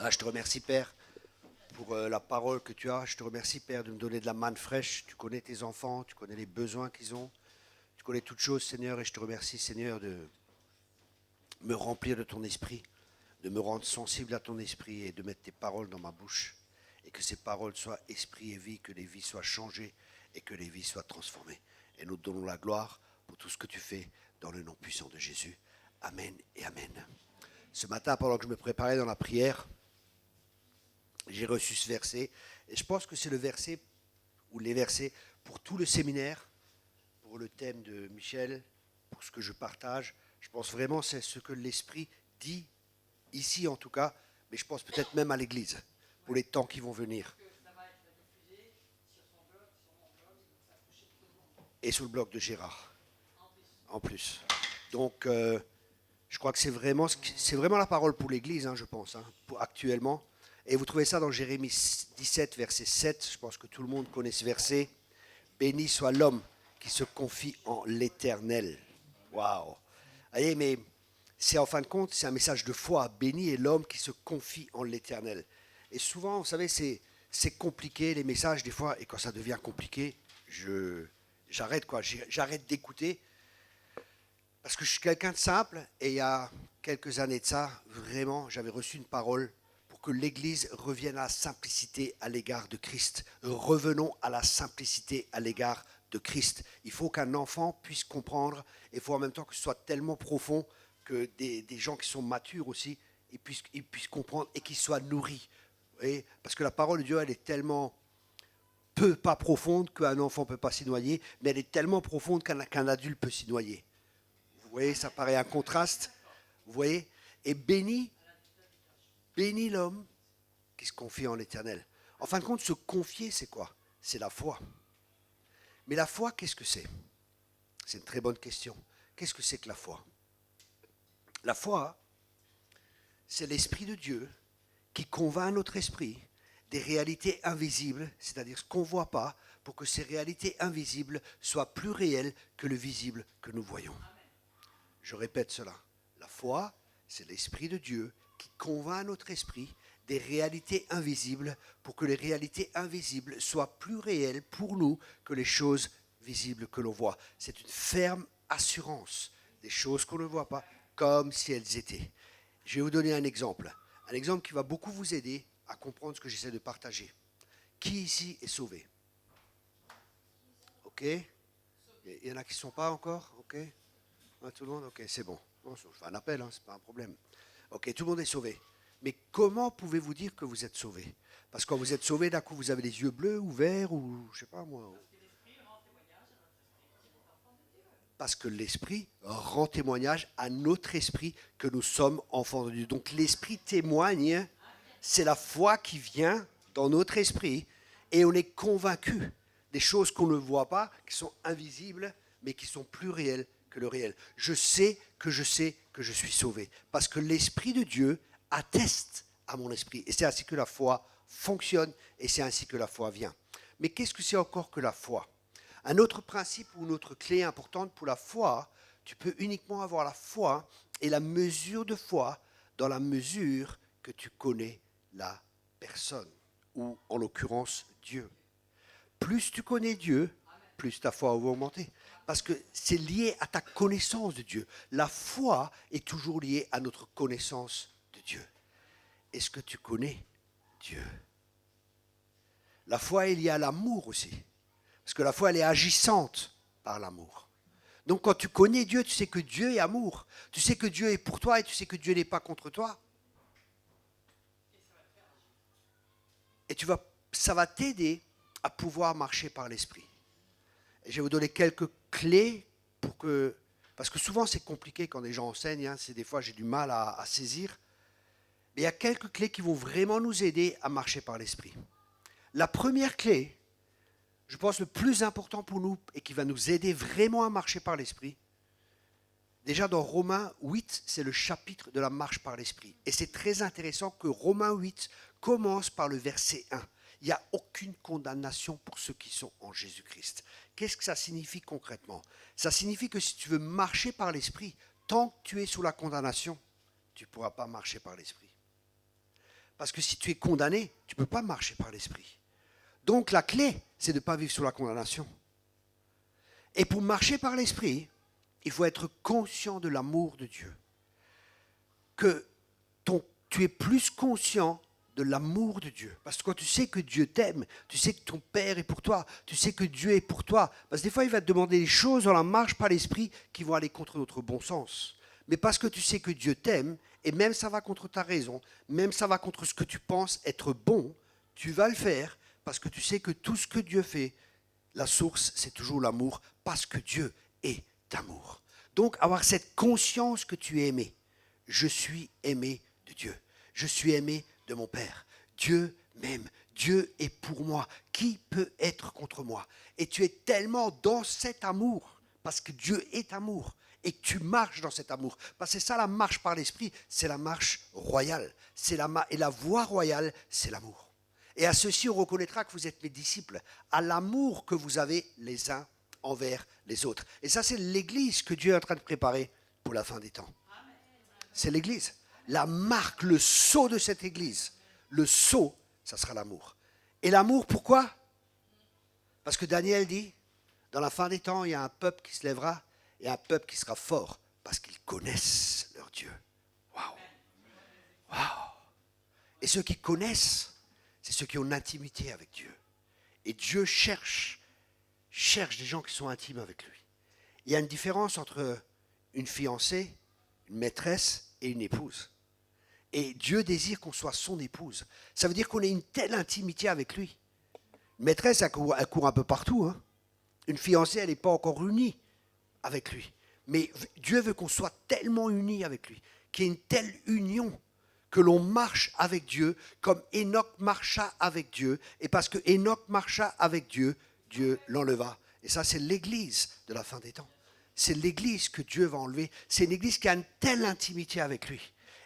Ah, je te remercie, Père, pour la parole que tu as. Je te remercie, Père, de me donner de la manne fraîche. Tu connais tes enfants, tu connais les besoins qu'ils ont. Tu connais toutes choses, Seigneur, et je te remercie, Seigneur, de me remplir de ton esprit, de me rendre sensible à ton esprit et de mettre tes paroles dans ma bouche. Et que ces paroles soient esprit et vie, que les vies soient changées et que les vies soient transformées. Et nous te donnons la gloire pour tout ce que tu fais dans le nom puissant de Jésus. Amen et amen. Ce matin, pendant que je me préparais dans la prière, j'ai reçu ce verset. Et je pense que c'est le verset ou les versets pour tout le séminaire, pour le thème de Michel, pour ce que je partage. Je pense vraiment que c'est ce que l'Esprit dit, ici en tout cas, mais je pense peut-être même à l'Église, pour les temps qui vont venir. Et sur le blog de Gérard, en plus. Donc, je crois que c'est vraiment la parole pour l'Église, je pense, actuellement. Et vous trouvez ça dans Jérémie 17, verset 7. Je pense que tout le monde connaît ce verset. Béni soit l'homme qui se confie en l'Éternel. Waouh! Allez, mais c'est en fin de compte, c'est un message de foi. Béni est l'homme qui se confie en l'Éternel. Et souvent, vous savez, c'est compliqué, les messages, des fois, et quand ça devient compliqué, j'arrête d'écouter. Parce que je suis quelqu'un de simple, et il y a quelques années de ça, vraiment, j'avais reçu une parole pour que l'Église revienne à la simplicité à l'égard de Christ. Revenons à la simplicité à l'égard de Christ. Il faut qu'un enfant puisse comprendre, et il faut en même temps que ce soit tellement profond que des gens qui sont matures aussi, ils puissent comprendre et qu'ils soient nourris. Vous voyez, parce que la parole de Dieu, elle est tellement pas profonde qu'un enfant ne peut pas s'y noyer, mais elle est tellement profonde qu'un adulte peut s'y noyer. Vous voyez, ça paraît un contraste. Vous voyez, et béni l'homme qui se confie en l'Éternel. En fin de compte, se confier, c'est quoi? C'est la foi. Mais la foi, qu'est-ce que c'est? C'est une très bonne question. Qu'est-ce que c'est que la foi? La foi, c'est l'Esprit de Dieu qui convainc notre esprit des réalités invisibles, c'est-à-dire ce qu'on ne voit pas, pour que ces réalités invisibles soient plus réelles que le visible que nous voyons. Je répète cela. La foi, c'est l'Esprit de Dieu qui convainc notre esprit des réalités invisibles pour que les réalités invisibles soient plus réelles pour nous que les choses visibles que l'on voit. C'est une ferme assurance des choses qu'on ne voit pas comme si elles étaient. Je vais vous donner un exemple qui va beaucoup vous aider à comprendre ce que j'essaie de partager. Qui ici est sauvé? Ok? Il y en a qui ne sont pas encore? Ok? Tout le monde? Ok, c'est bon. Bon, je fais un appel, c'est pas un problème. Ok, tout le monde est sauvé. Mais comment pouvez-vous dire que vous êtes sauvé? Parce que quand vous êtes sauvé, d'un coup, vous avez les yeux bleus ou verts ou je sais pas moi. Parce que l'Esprit rend témoignage à notre esprit que nous sommes enfants de Dieu. Donc l'Esprit témoigne, c'est la foi qui vient dans notre esprit et on est convaincu des choses qu'on ne voit pas, qui sont invisibles, mais qui sont plus réelles que le réel. Je sais que je suis sauvé. Parce que l'Esprit de Dieu atteste à mon esprit. Et c'est ainsi que la foi fonctionne et c'est ainsi que la foi vient. Mais qu'est-ce que c'est encore que la foi? Un autre principe ou une autre clé importante pour la foi, tu peux uniquement avoir la foi et la mesure de foi dans la mesure que tu connais la personne, ou en l'occurrence Dieu. Plus tu connais Dieu, plus ta foi va augmenter. Parce que c'est lié à ta connaissance de Dieu. La foi est toujours liée à notre connaissance de Dieu. Est-ce que tu connais Dieu? La foi est liée à l'amour aussi. Parce que la foi, elle est agissante par l'amour. Donc quand tu connais Dieu, tu sais que Dieu est amour. Tu sais que Dieu est pour toi et tu sais que Dieu n'est pas contre toi. Et ça va t'aider à pouvoir marcher par l'esprit. Et je vais vous donner quelques clés parce que souvent c'est compliqué quand les gens enseignent, des fois j'ai du mal à saisir. Mais il y a quelques clés qui vont vraiment nous aider à marcher par l'esprit. La première clé, je pense le plus important pour nous et qui va nous aider vraiment à marcher par l'esprit, déjà dans Romains 8, c'est le chapitre de la marche par l'esprit. Et c'est très intéressant que Romains 8 commence par le verset 1. Il n'y a aucune condamnation pour ceux qui sont en Jésus-Christ. Qu'est-ce que ça signifie concrètement? Ça signifie que si tu veux marcher par l'esprit, tant que tu es sous la condamnation, tu ne pourras pas marcher par l'esprit. Parce que si tu es condamné, tu ne peux pas marcher par l'esprit. Donc la clé, c'est de ne pas vivre sous la condamnation. Et pour marcher par l'esprit, il faut être conscient de l'amour de Dieu. Que tu es plus conscient de l'amour de Dieu. Parce que quand tu sais que Dieu t'aime, tu sais que ton Père est pour toi, tu sais que Dieu est pour toi. Parce que des fois, il va te demander des choses dans la marche par l'esprit qui vont aller contre notre bon sens. Mais parce que tu sais que Dieu t'aime, et même ça va contre ta raison, même ça va contre ce que tu penses être bon, tu vas le faire parce que tu sais que tout ce que Dieu fait, la source, c'est toujours l'amour, parce que Dieu est amour. Donc, avoir cette conscience que tu es aimé. Je suis aimé de Dieu. Je suis aimé de mon Père. Dieu m'aime. Dieu est pour moi. Qui peut être contre moi? Et tu es tellement dans cet amour, parce que Dieu est amour, et que tu marches dans cet amour. Parce que c'est ça la marche par l'esprit, c'est la marche royale. Et la voie royale, c'est l'amour. Et à ceci, on reconnaîtra que vous êtes mes disciples, à l'amour que vous avez les uns envers les autres. Et ça, c'est l'Église que Dieu est en train de préparer pour la fin des temps. C'est l'Église. La marque, le sceau de cette Église, le sceau, ça sera l'amour. Et l'amour, pourquoi? Parce que Daniel dit, dans la fin des temps, il y a un peuple qui se lèvera et un peuple qui sera fort parce qu'ils connaissent leur Dieu. Waouh! Waouh! Et ceux qui connaissent, c'est ceux qui ont une intimité avec Dieu. Et Dieu cherche des gens qui sont intimes avec lui. Il y a une différence entre une fiancée, une maîtresse et une épouse. Et Dieu désire qu'on soit son épouse. Ça veut dire qu'on ait une telle intimité avec lui. Une maîtresse, elle court un peu partout. Hein. Une fiancée, elle n'est pas encore unie avec lui. Mais Dieu veut qu'on soit tellement unis avec lui, qu'il y ait une telle union que l'on marche avec Dieu comme Enoch marcha avec Dieu. Et parce que Enoch marcha avec Dieu, Dieu l'enleva. Et ça, c'est l'Église de la fin des temps. C'est l'Église que Dieu va enlever. C'est une Église qui a une telle intimité avec lui.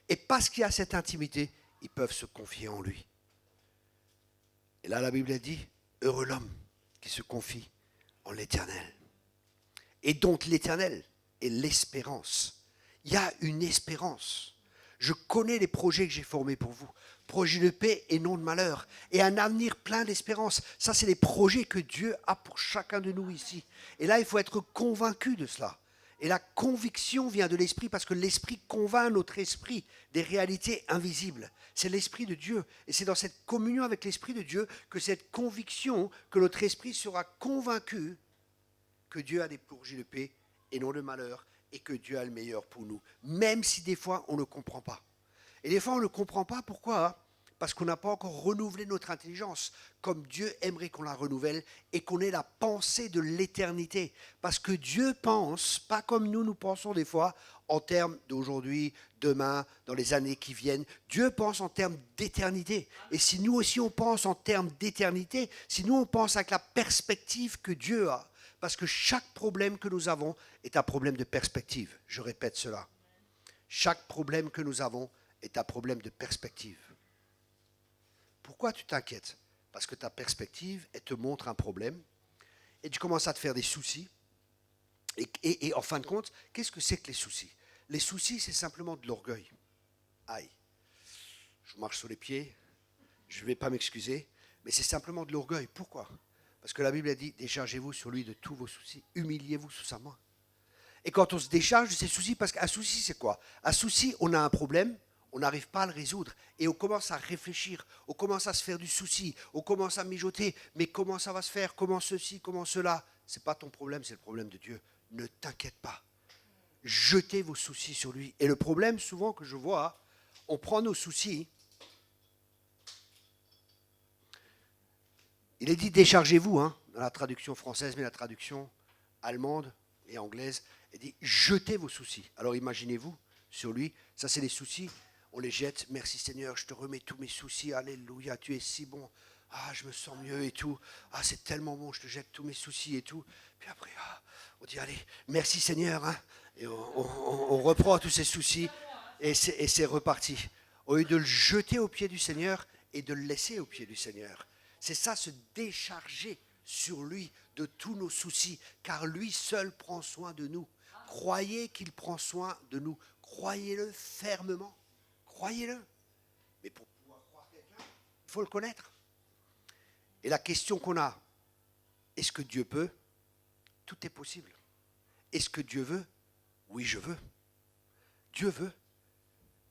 Et parce qu'il y a cette intimité, ils peuvent se confier en lui. Et là, la Bible dit, heureux l'homme qui se confie en l'Éternel. Et donc l'Éternel est l'espérance. Il y a une espérance. Je connais les projets que j'ai formés pour vous. Projets de paix et non de malheur. Et un avenir plein d'espérance. Ça, c'est les projets que Dieu a pour chacun de nous ici. Et là, il faut être convaincu de cela. Et la conviction vient de l'esprit parce que l'esprit convainc notre esprit des réalités invisibles. C'est l'esprit de Dieu. Et c'est dans cette communion avec l'esprit de Dieu que cette conviction, que notre esprit sera convaincu que Dieu a des projets de paix et non de malheur et que Dieu a le meilleur pour nous. Même si des fois on ne comprend pas. Et des fois on ne comprend pas, pourquoi? Parce qu'on n'a pas encore renouvelé notre intelligence comme Dieu aimerait qu'on la renouvelle et qu'on ait la pensée de l'éternité. Parce que Dieu pense, pas comme nous pensons des fois, en termes d'aujourd'hui, demain, dans les années qui viennent. Dieu pense en termes d'éternité. Et si nous aussi on pense en termes d'éternité, si nous on pense avec la perspective que Dieu a, parce que chaque problème que nous avons est un problème de perspective. Je répète cela. Chaque problème que nous avons est un problème de perspective. Pourquoi tu t'inquiètes? Parce que ta perspective, elle te montre un problème et tu commences à te faire des soucis. Et en fin de compte, qu'est-ce que c'est que les soucis? Les soucis, c'est simplement de l'orgueil. Aïe, je marche sur les pieds, je ne vais pas m'excuser, mais c'est simplement de l'orgueil. Pourquoi? Parce que la Bible a dit, déchargez-vous sur lui de tous vos soucis, humiliez-vous sous sa main. Et quand on se décharge de ses soucis, parce qu'un souci, c'est quoi? Un souci, on a un problème, on n'arrive pas à le résoudre. Et on commence à réfléchir, on commence à se faire du souci, on commence à mijoter. Mais comment ça va se faire? Comment ceci? Comment cela? Ce n'est pas ton problème, c'est le problème de Dieu. Ne t'inquiète pas. Jetez vos soucis sur lui. Et le problème, souvent, que je vois, on prend nos soucis. Il est dit déchargez-vous, hein, dans la traduction française, mais la traduction allemande et anglaise, elle dit jetez vos soucis. Alors imaginez-vous sur lui, ça c'est les soucis. On les jette, merci Seigneur, je te remets tous mes soucis, alléluia, tu es si bon, ah je me sens mieux et tout, ah c'est tellement bon, je te jette tous mes soucis et tout. Puis après, on dit allez, merci Seigneur, hein, et on reprend tous ces soucis et c'est reparti. Au lieu de le jeter aux pieds du Seigneur et de le laisser aux pieds du Seigneur. C'est ça, se décharger sur lui de tous nos soucis, car lui seul prend soin de nous. Croyez qu'il prend soin de nous, croyez-le fermement. Croyez-le. Mais pour pouvoir croire Il faut le connaître. Et la question qu'on a, est-ce que Dieu peut? Tout est possible. Est-ce que Dieu veut? Oui, je veux. Dieu veut.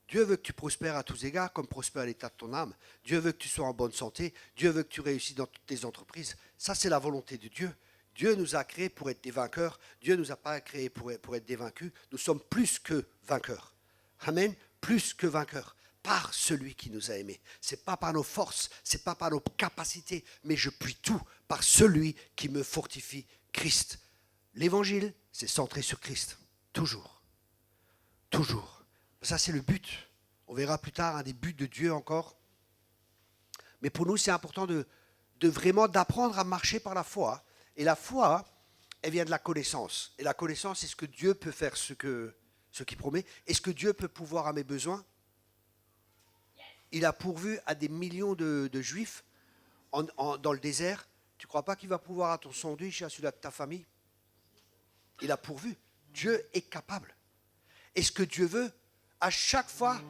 Dieu veut que tu prospères à tous égards, comme prospère l'état de ton âme. Dieu veut que tu sois en bonne santé. Dieu veut que tu réussisses dans toutes tes entreprises. Ça, c'est la volonté de Dieu. Dieu nous a créés pour être des vainqueurs. Dieu ne nous a pas créés pour être des vaincus. Nous sommes plus que vainqueurs. Amen. Plus que vainqueurs. Par celui qui nous a aimés. Ce n'est pas par nos forces, ce n'est pas par nos capacités, mais je puis tout par celui qui me fortifie, Christ. L'évangile, c'est centré sur Christ. Toujours. Toujours. Ça, c'est le but. On verra plus tard un des buts de Dieu encore. Mais pour nous, c'est important de vraiment d'apprendre à marcher par la foi. Et la foi, elle vient de la connaissance. Et la connaissance, c'est ce que Dieu peut faire, ce qu'il promet. Est-ce que Dieu peut pourvoir à mes besoins? Il a pourvu à des millions de Juifs dans le désert. Tu ne crois pas qu'il va pourvoir à ton sandwich et à celui de ta famille? Il a pourvu. Dieu est capable. Est-ce que Dieu veut? À chaque fois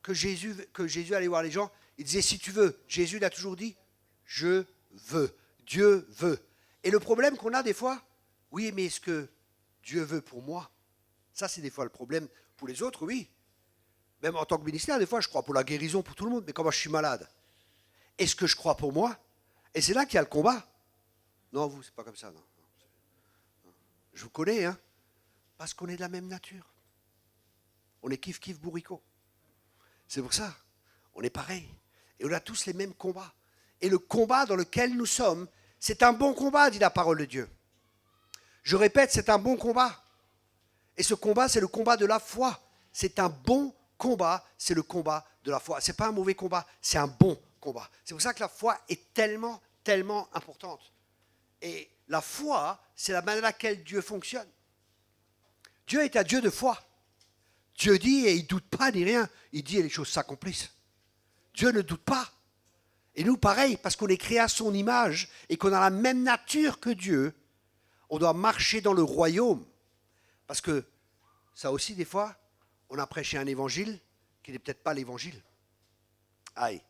que Jésus allait voir les gens, il disait, si tu veux. Jésus l'a toujours dit, je veux. Dieu veut. Et le problème qu'on a des fois, oui, mais est-ce que Dieu veut pour moi? Ça, c'est des fois le problème. Pour les autres, oui. Même en tant que ministère, des fois, je crois pour la guérison pour tout le monde. Mais quand moi, je suis malade, est-ce que je crois pour moi? Et c'est là qu'il y a le combat. Non, vous, c'est pas comme ça. Non. Je vous connais, hein. Parce qu'on est de la même nature. On est kiff bourricot. C'est pour ça. On est pareil. Et on a tous les mêmes combats. Et le combat dans lequel nous sommes, c'est un bon combat, dit la parole de Dieu. Je répète, c'est un bon combat. Et ce combat, c'est le combat de la foi. C'est un bon combat, c'est le combat de la foi. Ce n'est pas un mauvais combat, c'est un bon combat. C'est pour ça que la foi est tellement, tellement importante. Et la foi, c'est la manière à laquelle Dieu fonctionne. Dieu est un Dieu de foi. Dieu dit et il ne doute pas ni rien. Il dit et les choses s'accomplissent. Dieu ne doute pas. Et nous, pareil, parce qu'on est créé à son image et qu'on a la même nature que Dieu, on doit marcher dans le royaume. Parce que ça aussi, des fois, on a prêché un évangile qui n'est peut-être pas l'évangile. Aïe.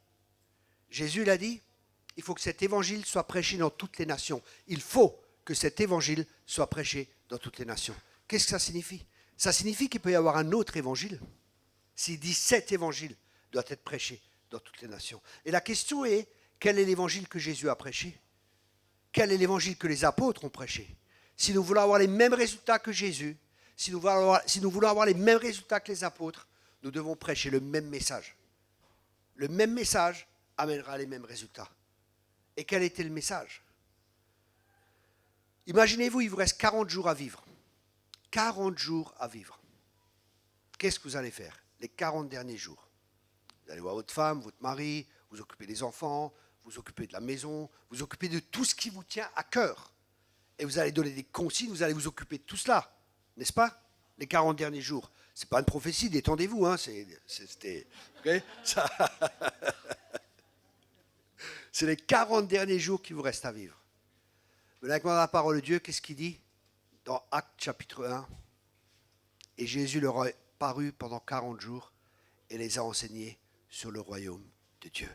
Jésus l'a dit, il faut que cet évangile soit prêché dans toutes les nations. Il faut que cet évangile soit prêché dans toutes les nations. Qu'est-ce que ça signifie? Ça signifie qu'il peut y avoir un autre évangile. S'il dit cet évangile doit être prêché dans toutes les nations. Et la question est, quel est l'évangile que Jésus a prêché? Quel est l'évangile que les apôtres ont prêché? Si nous voulons avoir les mêmes résultats que Jésus, si nous voulons avoir les mêmes résultats que les apôtres, nous devons prêcher le même message. Le même message amènera les mêmes résultats. Et quel était le message? Imaginez-vous, il vous reste 40 jours à vivre. 40 jours à vivre. Qu'est-ce que vous allez faire les 40 derniers jours? Vous allez voir votre femme, votre mari, vous occupez des enfants, vous occupez de la maison, vous occupez de tout ce qui vous tient à cœur. Et vous allez donner des consignes, vous allez vous occuper de tout cela. N'est-ce pas? Les 40 derniers jours. Ce n'est pas une prophétie, détendez-vous. Hein, okay, c'est les 40 derniers jours qui vous restent à vivre. Mais là, dans la parole de Dieu, qu'est-ce qu'il dit? Dans Actes chapitre 1. Et Jésus leur a paru pendant 40 jours et les a enseignés sur le royaume de Dieu.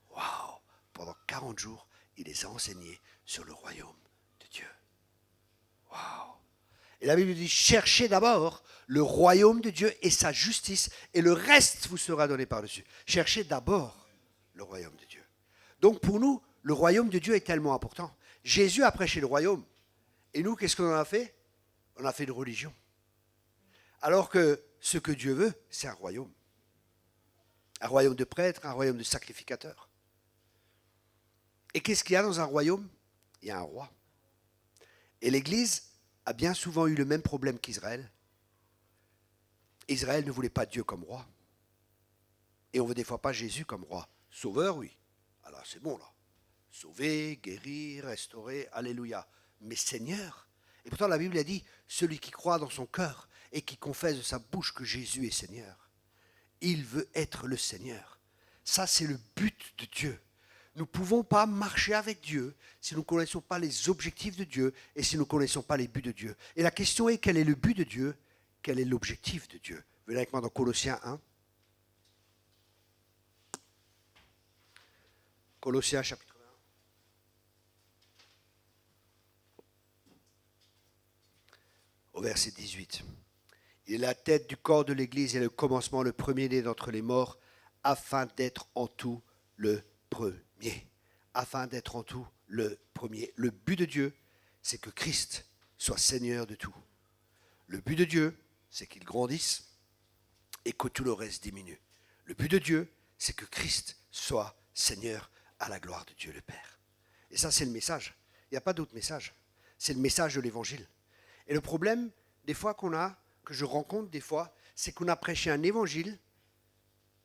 Waouh! Pendant 40 jours, il les a enseignés sur le royaume de Dieu. Waouh! Et la Bible dit, cherchez d'abord le royaume de Dieu et sa justice, et le reste vous sera donné par-dessus. Cherchez d'abord le royaume de Dieu. Donc pour nous, le royaume de Dieu est tellement important. Jésus a prêché le royaume. Et nous, qu'est-ce qu'on en a fait? On a fait une religion. Alors que ce que Dieu veut, c'est un royaume. Un royaume de prêtres, un royaume de sacrificateurs. Et qu'est-ce qu'il y a dans un royaume? Il y a un roi. Et l'Église a bien souvent eu le même problème qu'Israël. Israël ne voulait pas Dieu comme roi. Et on ne veut des fois pas Jésus comme roi. Sauveur, oui. Alors c'est bon là. Sauver, guérir, restaurer, alléluia. Mais Seigneur. Et pourtant la Bible a dit, celui qui croit dans son cœur et qui confesse de sa bouche que Jésus est Seigneur, il veut être le Seigneur. Ça c'est le but de Dieu. Nous ne pouvons pas marcher avec Dieu si nous ne connaissons pas les objectifs de Dieu et si nous ne connaissons pas les buts de Dieu. Et la question est, quel est le but de Dieu? Quel est l'objectif de Dieu? Venez avec moi dans Colossiens 1. Colossiens chapitre 1. Au verset 18. Il est la tête du corps de l'Église et le commencement, le premier-né d'entre les morts, afin d'être en tout le premier. Afin d'être en tout le premier. Le but de Dieu, c'est que Christ soit Seigneur de tout. Le but de Dieu, c'est qu'il grandisse et que tout le reste diminue. Le but de Dieu, c'est que Christ soit Seigneur à la gloire de Dieu le Père. Et ça, c'est le message. Il n'y a pas d'autre message. C'est le message de l'Évangile. Et le problème, des fois que je rencontre des fois, c'est qu'on a prêché un évangile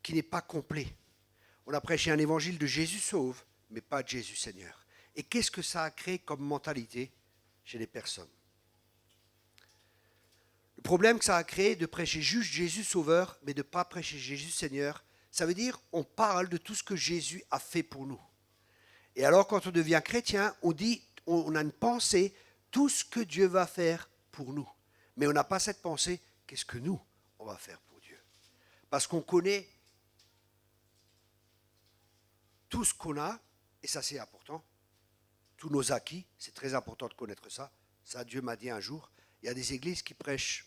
qui n'est pas complet. On a prêché un évangile de Jésus sauve, mais pas de Jésus Seigneur. Et qu'est-ce que ça a créé comme mentalité chez les personnes? Le problème que ça a créé de prêcher juste Jésus sauveur, mais de ne pas prêcher Jésus Seigneur, ça veut dire on parle de tout ce que Jésus a fait pour nous. Et alors quand on devient chrétien, on a une pensée, tout ce que Dieu va faire pour nous. Mais on n'a pas cette pensée, qu'est-ce que nous, on va faire pour Dieu? Parce qu'on connaît tout ce qu'on a, et ça c'est important, tous nos acquis, c'est très important de connaître ça. Ça, Dieu m'a dit un jour, il y a des églises qui prêchent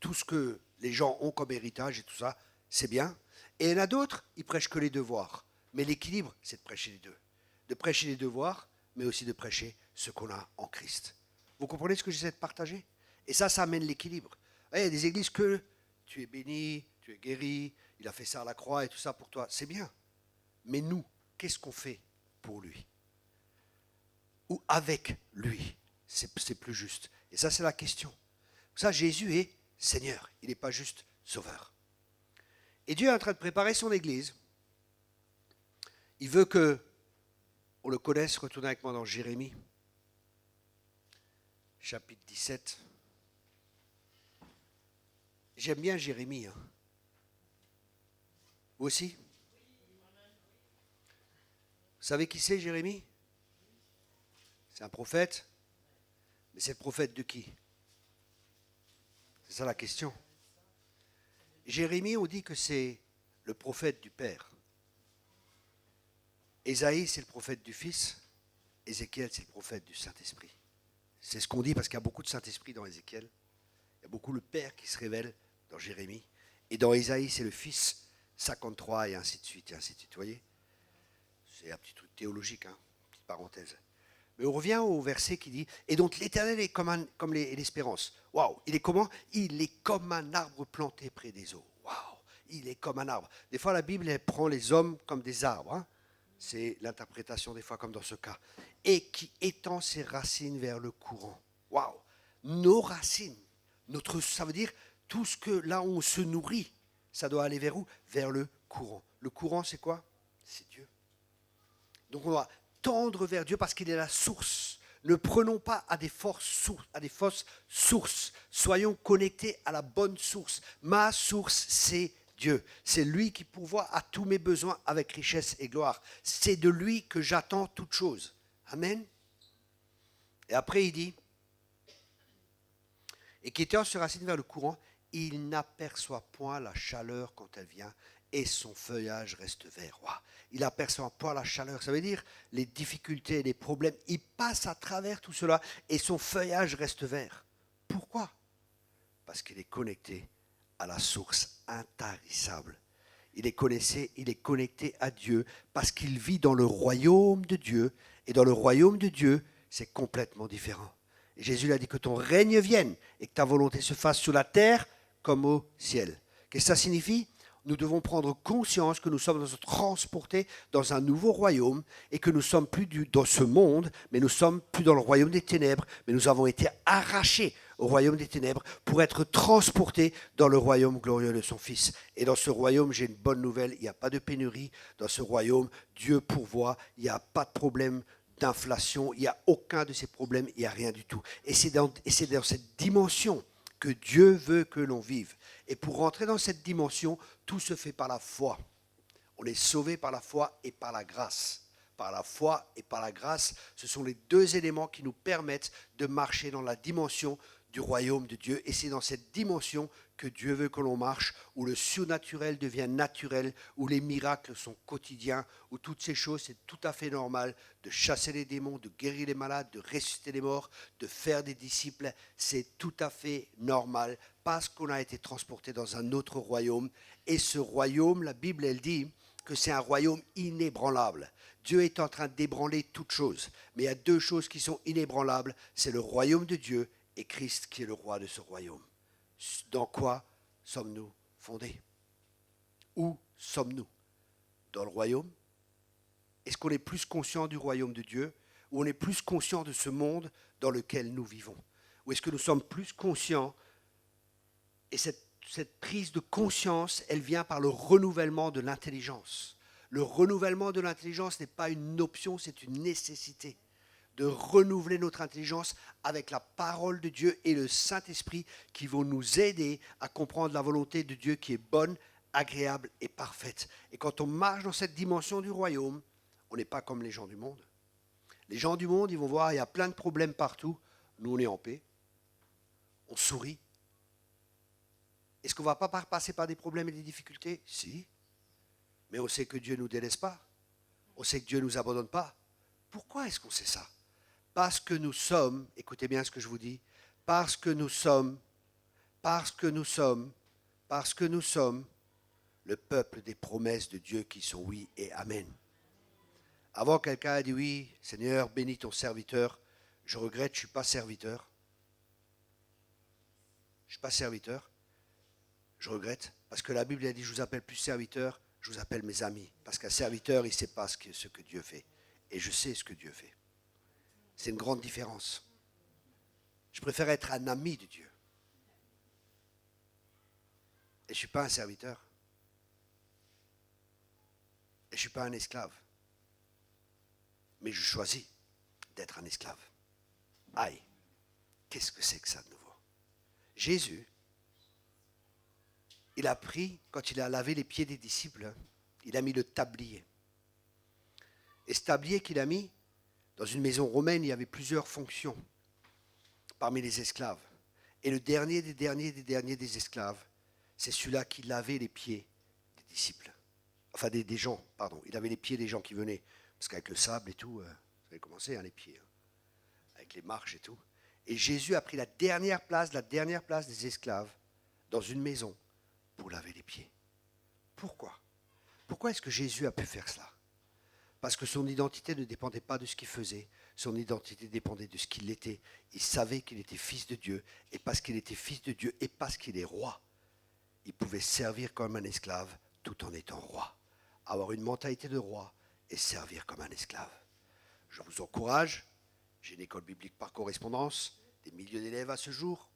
tout ce que les gens ont comme héritage et tout ça, c'est bien. Et il y en a d'autres, ils prêchent que les devoirs. Mais l'équilibre, c'est de prêcher les deux. De prêcher les devoirs, mais aussi de prêcher ce qu'on a en Christ. Vous comprenez ce que j'essaie de partager? Et ça amène l'équilibre. Il y a des églises que tu es béni, tu es guéri, il a fait ça à la croix et tout ça pour toi. C'est bien. Mais nous, qu'est-ce qu'on fait pour lui? Ou avec lui? C'est plus juste. Et ça, c'est la question. Ça, Jésus est Seigneur. Il n'est pas juste Sauveur. Et Dieu est en train de préparer son Église. Il veut que on le connaisse. Retournez avec moi dans Jérémie, chapitre 17. J'aime bien Jérémie. Vous aussi? Vous savez qui c'est, Jérémie? C'est un prophète. Mais c'est le prophète de qui? C'est ça la question. Jérémie, on dit que c'est le prophète du Père. Ésaïe, c'est le prophète du Fils. Ézéchiel, c'est le prophète du Saint-Esprit. C'est ce qu'on dit parce qu'il y a beaucoup de Saint-Esprit dans Ézéchiel. Il y a beaucoup le Père qui se révèle dans Jérémie. Et dans Ésaïe, c'est le Fils, 53 et ainsi de suite, et ainsi de suite. Vous voyez? C'est un petit truc théologique, petite parenthèse. Mais on revient au verset qui dit « Et donc l'Éternel est comme l'espérance. » Waouh! Il est comment? Il est comme un arbre planté près des eaux. Waouh! Il est comme un arbre. Des fois, la Bible, elle prend les hommes comme des arbres. C'est l'interprétation des fois comme dans ce cas. Et qui étend ses racines vers le courant. Waouh! Nos racines, ça veut dire tout ce que là où on se nourrit, ça doit aller vers où? Vers le courant. Le courant, c'est quoi? C'est Dieu. Donc on doit tendre vers Dieu parce qu'il est la source. Ne prenons pas à des fausses sources. Soyons connectés à la bonne source. Ma source, c'est Dieu. C'est lui qui pourvoit à tous mes besoins avec richesse et gloire. C'est de lui que j'attends toutes choses. Amen. Et après il dit, et qui étant se racine vers le courant, il n'aperçoit point la chaleur quand elle vient, et son feuillage reste vert. Wow. Il n'aperçoit pas la chaleur, ça veut dire les difficultés, les problèmes. Il passe à travers tout cela et son feuillage reste vert. Pourquoi? Parce qu'il est connecté à la source intarissable. Il est connecté à Dieu parce qu'il vit dans le royaume de Dieu. Et dans le royaume de Dieu, c'est complètement différent. Et Jésus a dit que ton règne vienne et que ta volonté se fasse sur la terre comme au ciel. Qu'est-ce que ça signifie? Nous devons prendre conscience que nous sommes transportés dans un nouveau royaume et que nous ne sommes plus dans ce monde, mais nous ne sommes plus dans le royaume des ténèbres, mais nous avons été arrachés au royaume des ténèbres pour être transportés dans le royaume glorieux de son Fils. Et dans ce royaume, j'ai une bonne nouvelle, il n'y a pas de pénurie. Dans ce royaume, Dieu pourvoit, il n'y a pas de problème d'inflation, il n'y a aucun de ces problèmes, il n'y a rien du tout. Et c'est dans cette dimension que Dieu veut que l'on vive. Et pour rentrer dans cette dimension, tout se fait par la foi. On est sauvé par la foi et par la grâce. Par la foi et par la grâce, ce sont les deux éléments qui nous permettent de marcher dans la dimension du royaume de Dieu. Et c'est dans cette dimension que Dieu veut que l'on marche, où le surnaturel devient naturel, où les miracles sont quotidiens, où toutes ces choses, c'est tout à fait normal de chasser les démons, de guérir les malades, de ressusciter les morts, de faire des disciples. C'est tout à fait normal parce qu'on a été transporté dans un autre royaume. Et ce royaume, la Bible, elle dit que c'est un royaume inébranlable. Dieu est en train d'ébranler toutes choses. Mais il y a deux choses qui sont inébranlables. C'est le royaume de Dieu et Christ qui est le roi de ce royaume. Dans quoi sommes-nous fondés? Où sommes-nous? Dans le royaume? Est-ce qu'on est plus conscient du royaume de Dieu? Ou on est plus conscient de ce monde dans lequel nous vivons? Ou est-ce que nous sommes plus conscients? Et cette prise de conscience, elle vient par le renouvellement de l'intelligence. Le renouvellement de l'intelligence n'est pas une option, c'est une nécessité. De renouveler notre intelligence avec la parole de Dieu et le Saint-Esprit qui vont nous aider à comprendre la volonté de Dieu qui est bonne, agréable et parfaite. Et quand on marche dans cette dimension du royaume, on n'est pas comme les gens du monde. Les gens du monde, ils vont voir, il y a plein de problèmes partout. Nous, on est en paix. On sourit. Est-ce qu'on ne va pas passer par des problèmes et des difficultés? Si. Mais on sait que Dieu ne nous délaisse pas. On sait que Dieu ne nous abandonne pas. Pourquoi est-ce qu'on sait ça? Parce que nous sommes, écoutez bien ce que je vous dis, parce que nous sommes le peuple des promesses de Dieu qui sont oui et amen. Avant, quelqu'un a dit oui, Seigneur, bénis ton serviteur. Je regrette, je ne suis pas serviteur. Je ne suis pas serviteur. Je regrette, parce que la Bible a dit, je vous appelle plus serviteur, je vous appelle mes amis. Parce qu'un serviteur, il ne sait pas ce que Dieu fait. Et je sais ce que Dieu fait. C'est une grande différence. Je préfère être un ami de Dieu. Et je ne suis pas un serviteur. Et je ne suis pas un esclave. Mais je choisis d'être un esclave. Aïe, qu'est-ce que c'est que ça de nouveau? Jésus, il a pris, quand il a lavé les pieds des disciples, il a mis le tablier. Et ce tablier qu'il a mis, dans une maison romaine, il y avait plusieurs fonctions parmi les esclaves. Et le dernier des esclaves, c'est celui-là qui lavait les pieds des disciples. Enfin, des gens, pardon. Il lavait les pieds des gens qui venaient. Parce qu'avec le sable et tout, ça avait commencé, les pieds. Avec les marches et tout. Et Jésus a pris la dernière place des esclaves dans une maison pour laver les pieds. Pourquoi? Pourquoi est-ce que Jésus a pu faire cela? Parce que son identité ne dépendait pas de ce qu'il faisait, son identité dépendait de ce qu'il était. Il savait qu'il était fils de Dieu, et parce qu'il était fils de Dieu, et parce qu'il est roi, il pouvait servir comme un esclave tout en étant roi. Avoir une mentalité de roi et servir comme un esclave. Je vous encourage, j'ai une école biblique par correspondance, des milliers d'élèves à ce jour,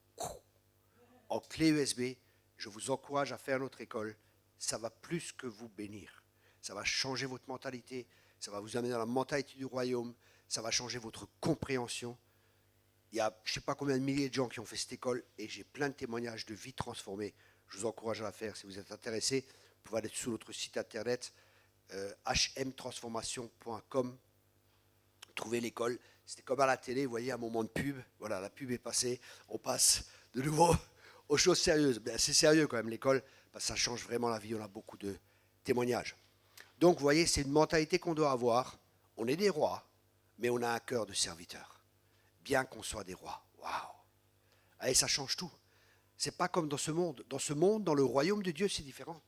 en clé USB, je vous encourage à faire notre école, ça va plus que vous bénir. Ça va changer votre mentalité, ça va vous amener dans la mentalité du royaume, ça va changer votre compréhension. Il y a je ne sais pas combien de milliers de gens qui ont fait cette école et j'ai plein de témoignages de vie transformée. Je vous encourage à la faire. Si vous êtes intéressé, vous pouvez aller sur notre site internet hmtransformation.com. Trouver l'école. C'était comme à la télé, vous voyez, un moment de pub. Voilà, la pub est passée. On passe de nouveau aux choses sérieuses. Ben, c'est sérieux quand même l'école, parce que ça change vraiment la vie. On a beaucoup de témoignages. Donc, vous voyez, c'est une mentalité qu'on doit avoir. On est des rois, mais on a un cœur de serviteur. Bien qu'on soit des rois. Waouh! Allez, ça change tout. C'est pas comme dans ce monde. Dans ce monde, dans le royaume de Dieu, c'est différent.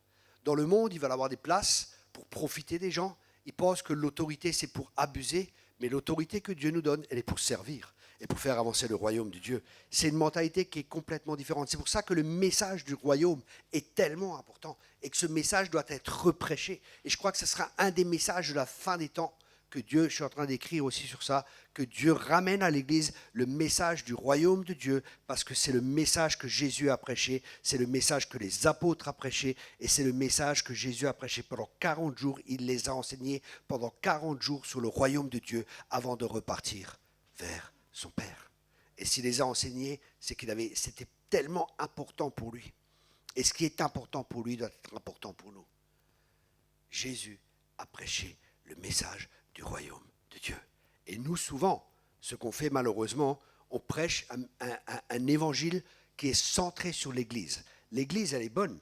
Dans le monde, il va y avoir des places pour profiter des gens. Ils pensent que l'autorité, c'est pour abuser, mais l'autorité que Dieu nous donne, elle est pour servir et pour faire avancer le royaume de Dieu. C'est une mentalité qui est complètement différente. C'est pour ça que le message du royaume est tellement important et que ce message doit être reprêché. Et je crois que ce sera un des messages de la fin des temps que Dieu, je suis en train d'écrire aussi sur ça, que Dieu ramène à l'Église le message du royaume de Dieu, parce que c'est le message que Jésus a prêché, c'est le message que les apôtres ont prêché, et c'est le message que Jésus a prêché pendant 40 jours. Il les a enseignés pendant 40 jours sur le royaume de Dieu avant de repartir vers son Père. Et s'il les a enseignés, c'est c'était tellement important pour lui. Et ce qui est important pour lui doit être important pour nous. Jésus a prêché le message du royaume de Dieu. Et nous, souvent, ce qu'on fait malheureusement, on prêche un évangile qui est centré sur l'Église. L'église, elle est bonne.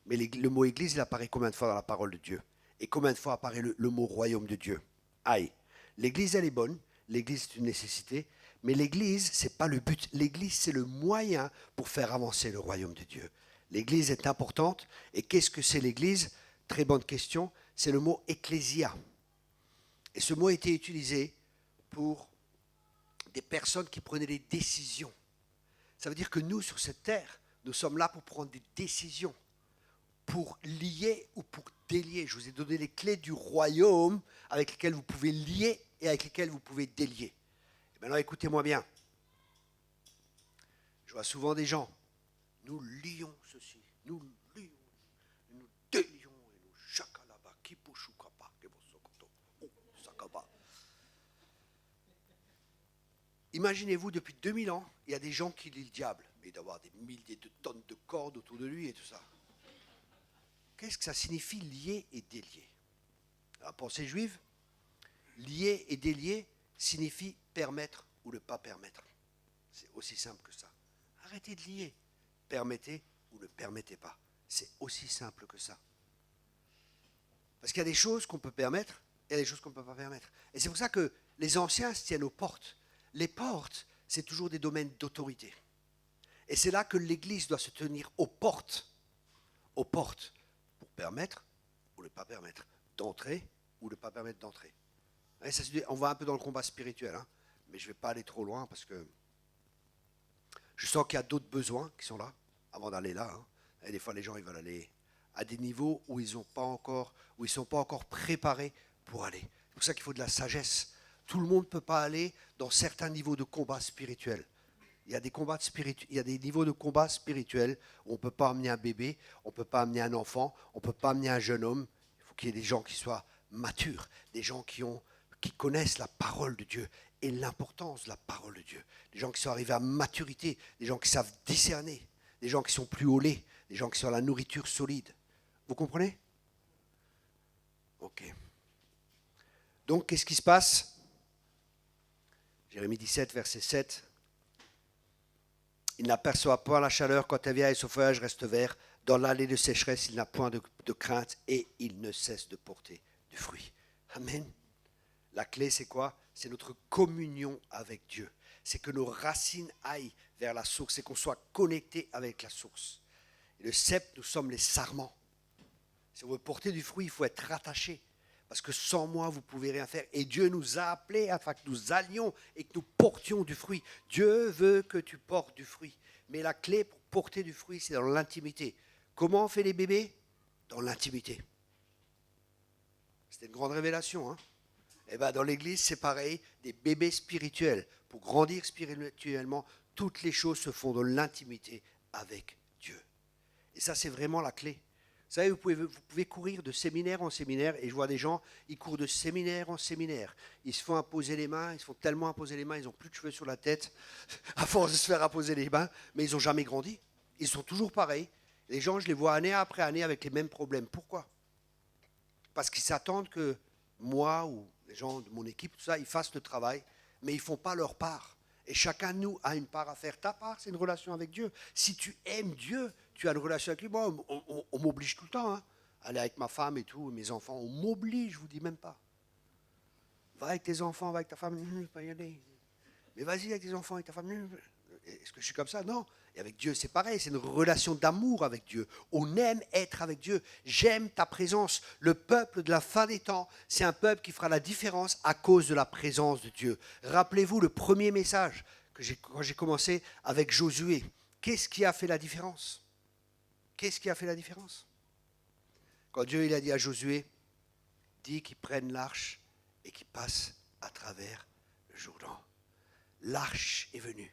Mais le mot église, il apparaît combien de fois dans la parole de Dieu? Et combien de fois apparaît le mot royaume de Dieu? Aïe. L'église, elle est bonne. L'église, c'est une nécessité. Mais l'église, ce n'est pas le but. L'église, c'est le moyen pour faire avancer le royaume de Dieu. L'église est importante. Et qu'est-ce que c'est l'église? Très bonne question. C'est le mot ecclésia. Et ce mot a été utilisé pour des personnes qui prenaient des décisions. Ça veut dire que nous, sur cette terre, nous sommes là pour prendre des décisions, pour lier ou pour délier. Je vous ai donné les clés du royaume avec lesquelles vous pouvez lier et avec lesquelles vous pouvez délier. Et maintenant, écoutez-moi bien. Je vois souvent des gens, nous lions ceci, nous lions, nous délions, et nous chakalaba, kipushukapa, kebosokoto, sakaba. Imaginez-vous, depuis 2000 ans, il y a des gens qui lient le diable, mais d'avoir des milliers de tonnes de cordes autour de lui et tout ça. Qu'est-ce que ça signifie lier et délier? La pensée juive, lier et délier signifie permettre ou ne pas permettre. C'est aussi simple que ça. Arrêtez de lier. Permettez ou ne permettez pas. C'est aussi simple que ça. Parce qu'il y a des choses qu'on peut permettre et il y a des choses qu'on ne peut pas permettre. Et c'est pour ça que les anciens se tiennent aux portes. Les portes, c'est toujours des domaines d'autorité. Et c'est là que l'Église doit se tenir aux portes, pour permettre ou ne pas permettre d'entrer ou ne pas permettre d'entrer. Et ça, on va un peu dans le combat spirituel, hein, mais je ne vais pas aller trop loin parce que je sens qu'il y a d'autres besoins qui sont là avant d'aller là. Hein. Et des fois, les gens ils veulent aller à des niveaux où ils ne sont pas encore préparés pour aller. C'est pour ça qu'il faut de la sagesse. Tout le monde ne peut pas aller dans certains niveaux de combat spirituel. Il y a des niveaux de combat spirituel où on ne peut pas amener un bébé, on ne peut pas amener un enfant, on ne peut pas amener un jeune homme. Il faut qu'il y ait des gens qui soient matures, des gens qui connaissent la parole de Dieu et l'importance de la parole de Dieu. Des gens qui sont arrivés à maturité, des gens qui savent discerner, des gens qui sont plus au lait, des gens qui sont à la nourriture solide. Vous comprenez? Ok. Donc, qu'est-ce qui se passe? Jérémie 17, verset 7. Il n'aperçoit point la chaleur quand elle vient et son feuillage reste vert. Dans l'allée de sécheresse, il n'a point de crainte et il ne cesse de porter du fruit. Amen. La clé, c'est quoi? C'est notre communion avec Dieu. C'est que nos racines aillent vers la source, c'est qu'on soit connecté avec la source. Et le cep, nous sommes les sarments. Si on veut porter du fruit, il faut être rattaché. Parce que sans moi, vous ne pouvez rien faire. Et Dieu nous a appelés afin que nous allions et que nous portions du fruit. Dieu veut que tu portes du fruit. Mais la clé pour porter du fruit, c'est dans l'intimité. Comment on fait les bébés? Dans l'intimité. C'était une grande révélation. Hein? Et bien dans l'église, c'est pareil, des bébés spirituels. Pour grandir spirituellement, toutes les choses se font dans l'intimité avec Dieu. Et ça, c'est vraiment la clé. Vous savez, vous pouvez courir de séminaire en séminaire, et je vois des gens, ils courent de séminaire en séminaire. Ils se font imposer les mains, ils se font tellement imposer les mains, ils n'ont plus de cheveux sur la tête, à force de se faire imposer les mains, mais ils n'ont jamais grandi. Ils sont toujours pareils. Les gens, je les vois année après année avec les mêmes problèmes. Pourquoi? Parce qu'ils s'attendent que moi ou les gens de mon équipe, tout ça, ils fassent le travail, mais ils ne font pas leur part. Et chacun de nous a une part à faire. Ta part, c'est une relation avec Dieu. Si tu aimes Dieu, tu as une relation avec lui. Moi, on m'oblige tout le temps. Hein. Aller avec ma femme et tout, mes enfants, on m'oblige, je ne vous dis même pas. Va avec tes enfants, va avec ta femme, je ne vais pas y aller. Mais vas-y avec tes enfants et ta femme. Est-ce que je suis comme ça? Non. Et avec Dieu, c'est pareil, c'est une relation d'amour avec Dieu. On aime être avec Dieu. J'aime ta présence. Le peuple de la fin des temps, c'est un peuple qui fera la différence à cause de la présence de Dieu. Rappelez-vous le premier message quand j'ai commencé avec Josué. Qu'est-ce qui a fait la différence? Qu'est-ce qui a fait la différence? Quand Dieu il a dit à Josué, dis qu'il prenne l'arche et qu'il passe à travers le Jourdain. L'arche est venue.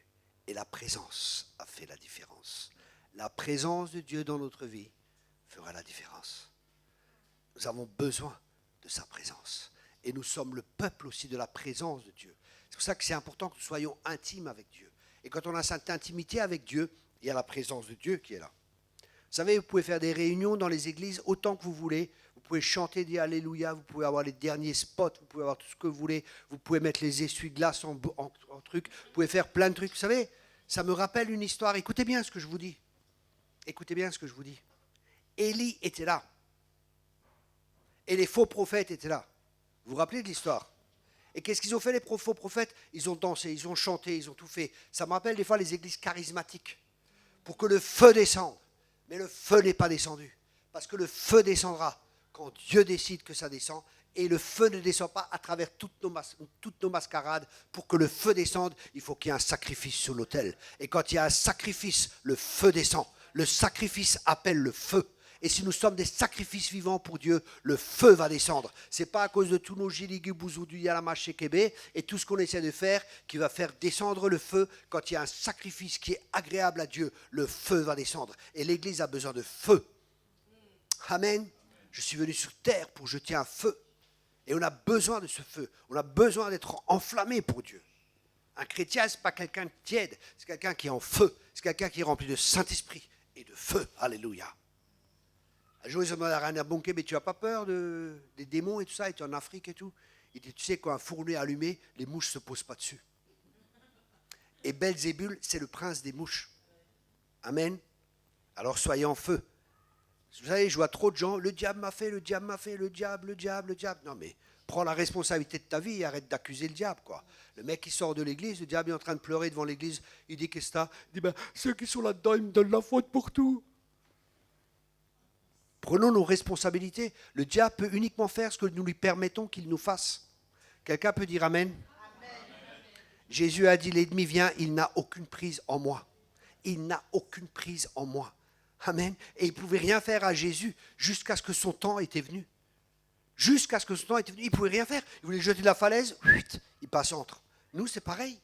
Et la présence a fait la différence. La présence de Dieu dans notre vie fera la différence. Nous avons besoin de sa présence. Et nous sommes le peuple aussi de la présence de Dieu. C'est pour ça que c'est important que nous soyons intimes avec Dieu. Et quand on a cette intimité avec Dieu, il y a la présence de Dieu qui est là. Vous savez, vous pouvez faire des réunions dans les églises autant que vous voulez. Vous pouvez chanter des Alléluia, vous pouvez avoir les derniers spots, vous pouvez avoir tout ce que vous voulez. Vous pouvez mettre les essuie-glaces en truc, vous pouvez faire plein de trucs. Vous savez, ça me rappelle une histoire. Écoutez bien ce que je vous dis. Écoutez bien ce que je vous dis. Élie était là. Et les faux prophètes étaient là. Vous vous rappelez de l'histoire? Et qu'est-ce qu'ils ont fait les faux prophètes? Ils ont dansé, ils ont chanté, ils ont tout fait. Ça me rappelle des fois les églises charismatiques. Pour que le feu descende. Mais le feu n'est pas descendu. Parce que le feu descendra quand Dieu décide que ça descend. Et le feu ne descend pas à travers toutes nos mascarades. Pour que le feu descende, il faut qu'il y ait un sacrifice sur l'autel. Et quand il y a un sacrifice, le feu descend. Le sacrifice appelle le feu. Et si nous sommes des sacrifices vivants pour Dieu, le feu va descendre. Ce n'est pas à cause de tous nos giligu bouzoudu yalama shekebe et tout ce qu'on essaie de faire qui va faire descendre le feu. Quand il y a un sacrifice qui est agréable à Dieu, le feu va descendre. Et l'Église a besoin de feu. Amen. Je suis venu sur terre pour jeter un feu. Et on a besoin de ce feu. On a besoin d'être enflammé pour Dieu. Un chrétien, ce n'est pas quelqu'un de tiède. C'est quelqu'un qui est en feu. C'est quelqu'un qui est rempli de Saint-Esprit et de feu. Alléluia. Un jour, ils ont demandé à Rainer Bonke, mais tu n'as pas peur des démons et tout ça, et tu es en Afrique et tout. Il dit, tu sais, quand un fourneau est allumé, les mouches ne se posent pas dessus. Et Belzébul, c'est le prince des mouches. Amen. Alors soyez en feu. Vous savez, je vois trop de gens, le diable m'a fait, le diable m'a fait, le diable. Non mais, prends la responsabilité de ta vie et arrête d'accuser le diable, quoi. Le mec qui sort de l'église, le diable est en train de pleurer devant l'église, il dit, qu'est-ce que t'as? Il dit, ceux qui sont là-dedans, ils me donnent la faute pour tout. Prenons nos responsabilités. Le diable peut uniquement faire ce que nous lui permettons qu'il nous fasse. Quelqu'un peut dire Amen? Amen. Jésus a dit, l'ennemi vient, il n'a aucune prise en moi. Il n'a aucune prise en moi. Amen. Et il ne pouvait rien faire à Jésus jusqu'à ce que son temps était venu. Jusqu'à ce que son temps était venu. Il ne pouvait rien faire. Il voulait jeter de la falaise, il passe entre. Nous, c'est pareil.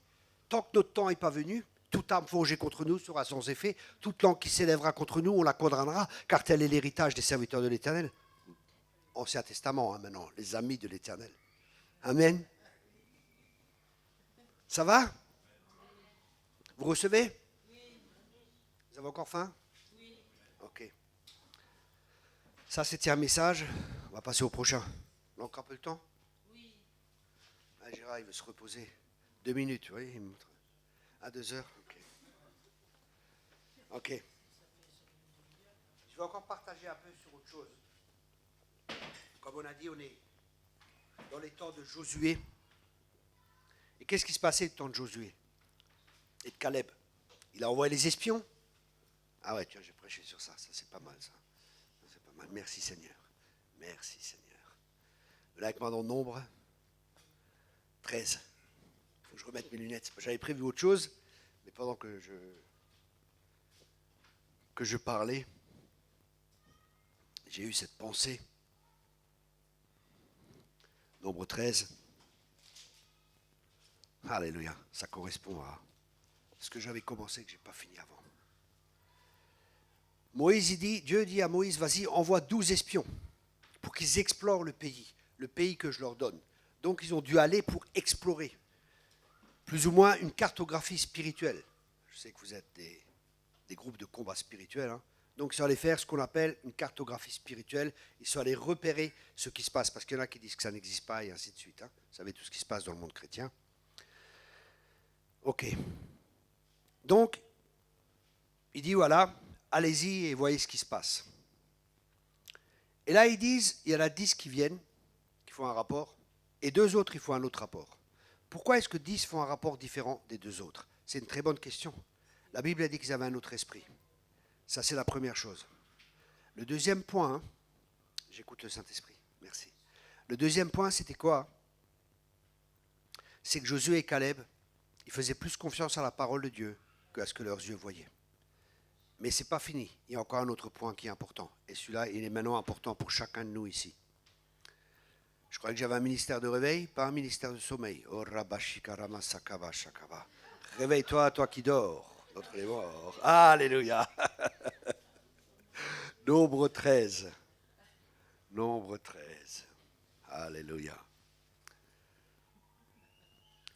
Tant que notre temps n'est pas venu, toute arme forgée contre nous sera sans effet. Toute langue qui s'élèvera contre nous, on la condamnera, car tel est l'héritage des serviteurs de l'Éternel. Ancien Testament, maintenant, les amis de l'Éternel. Amen. Ça va? Vous recevez? Vous avez encore faim? Ok. Ça, c'était un message. On va passer au prochain. On a encore un peu de temps? Oui. Ah, Gérard, il veut se reposer. 2 minutes, oui. Il montre. À 2 heures. Ok. Je vais encore partager un peu sur autre chose. Comme on a dit, on est dans les temps de Josué. Et qu'est-ce qui se passait le temps de Josué et de Caleb? Il a envoyé les espions. Ah ouais, tiens, j'ai prêché sur ça. Ça, c'est pas mal, ça. C'est pas mal. Merci, Seigneur. Merci, Seigneur. Là, avec moi dans le nombre, 13. Il faut que je remette mes lunettes. J'avais prévu autre chose, mais pendant que je parlais, j'ai eu cette pensée. Nombre 13. Alléluia. Ça correspond à ce que j'avais commencé, que je n'ai pas fini avant. Dieu dit à Moïse, vas-y, envoie 12 espions pour qu'ils explorent le pays que je leur donne. Donc ils ont dû aller pour explorer, plus ou moins une cartographie spirituelle. Je sais que vous êtes des groupes de combat spirituels, hein. Donc ils sont allés faire ce qu'on appelle une cartographie spirituelle, ils sont allés repérer ce qui se passe, parce qu'il y en a qui disent que ça n'existe pas, et ainsi de suite. Hein. Vous savez tout ce qui se passe dans le monde chrétien. Ok. Donc, il dit voilà, allez-y et voyez ce qui se passe. Et là, ils disent, il y en a 10 qui viennent, qui font un rapport, et 2 autres, ils font un autre rapport. Pourquoi est-ce que 10 font un rapport différent des 2 autres? C'est une très bonne question. La Bible a dit qu'ils avaient un autre esprit. Ça, c'est la première chose. Le deuxième point, j'écoute le Saint-Esprit, merci. Le deuxième point, c'était quoi? C'est que Josué et Caleb, ils faisaient plus confiance à la parole de Dieu qu'à ce que leurs yeux voyaient. Mais ce n'est pas fini. Il y a encore un autre point qui est important. Et celui-là, il est maintenant important pour chacun de nous ici. Je croyais que j'avais un ministère de réveil, pas un ministère de sommeil. Oh, Rabashikarama Sakava Shakava. Réveille-toi, toi qui dors, d'entre les morts. Alléluia. Nombre 13. Nombre 13. Alléluia.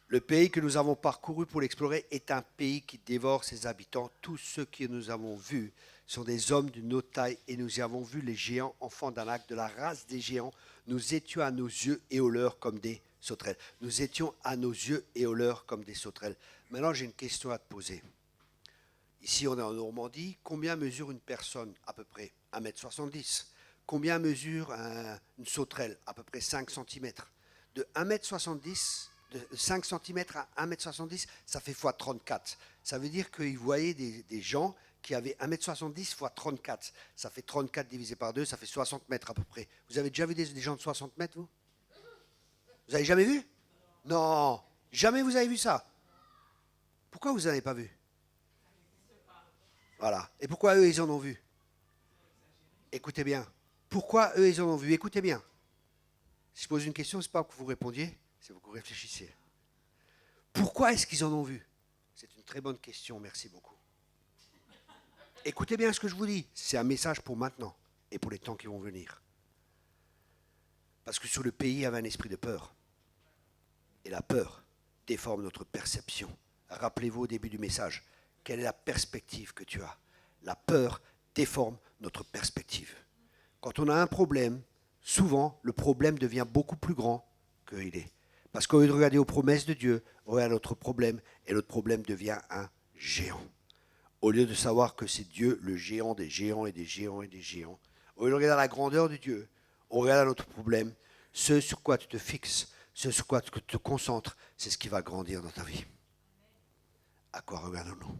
Le pays que nous avons parcouru pour l'explorer est un pays qui dévore ses habitants. Tous ceux que nous avons vus sont des hommes d'une autre taille et nous y avons vu les géants, enfants d'Anak, de la race des géants. Nous étions à nos yeux et aux leurs comme des sauterelles. Nous étions à nos yeux et aux leurs comme des sauterelles. Maintenant, j'ai une question à te poser. Ici, on est en Normandie. Combien mesure une personne? À peu près 1,70 m. Combien mesure une sauterelle? À peu près 5 cm. De 1,70 m, de 5 cm à 1,70 m, ça fait x 34. Ça veut dire qu'ils voyaient des gens qui avaient 1,70 m x 34. Ça fait 34 divisé par 2, ça fait 60 mètres à peu près. Vous avez déjà vu des gens de 60 mètres, vous? Vous avez jamais vu? Non, jamais vous avez vu ça. Pourquoi vous n'en avez pas vu? Voilà. Et pourquoi eux, ils en ont vu? Écoutez bien. Pourquoi eux, ils en ont vu? Écoutez bien. Si je pose une question, ce n'est pas que vous répondiez, c'est que vous réfléchissiez. Pourquoi est-ce qu'ils en ont vu? C'est une très bonne question, merci beaucoup. Écoutez bien ce que je vous dis. C'est un message pour maintenant et pour les temps qui vont venir. Parce que sur le pays, il y avait un esprit de peur. Et la peur déforme notre perception. Rappelez-vous au début du message, quelle est la perspective que tu as? La peur déforme notre perspective. Quand on a un problème, souvent, le problème devient beaucoup plus grand qu'il est. Parce qu'au lieu de regarder aux promesses de Dieu, on regarde notre problème, et notre problème devient un géant. Au lieu de savoir que c'est Dieu, le géant des géants et des géants et des géants, au lieu de regarder la grandeur de Dieu, on regarde notre problème. Ce sur quoi tu te fixes, ce sur quoi tu te concentres, c'est ce qui va grandir dans ta vie. À quoi regardons-nous?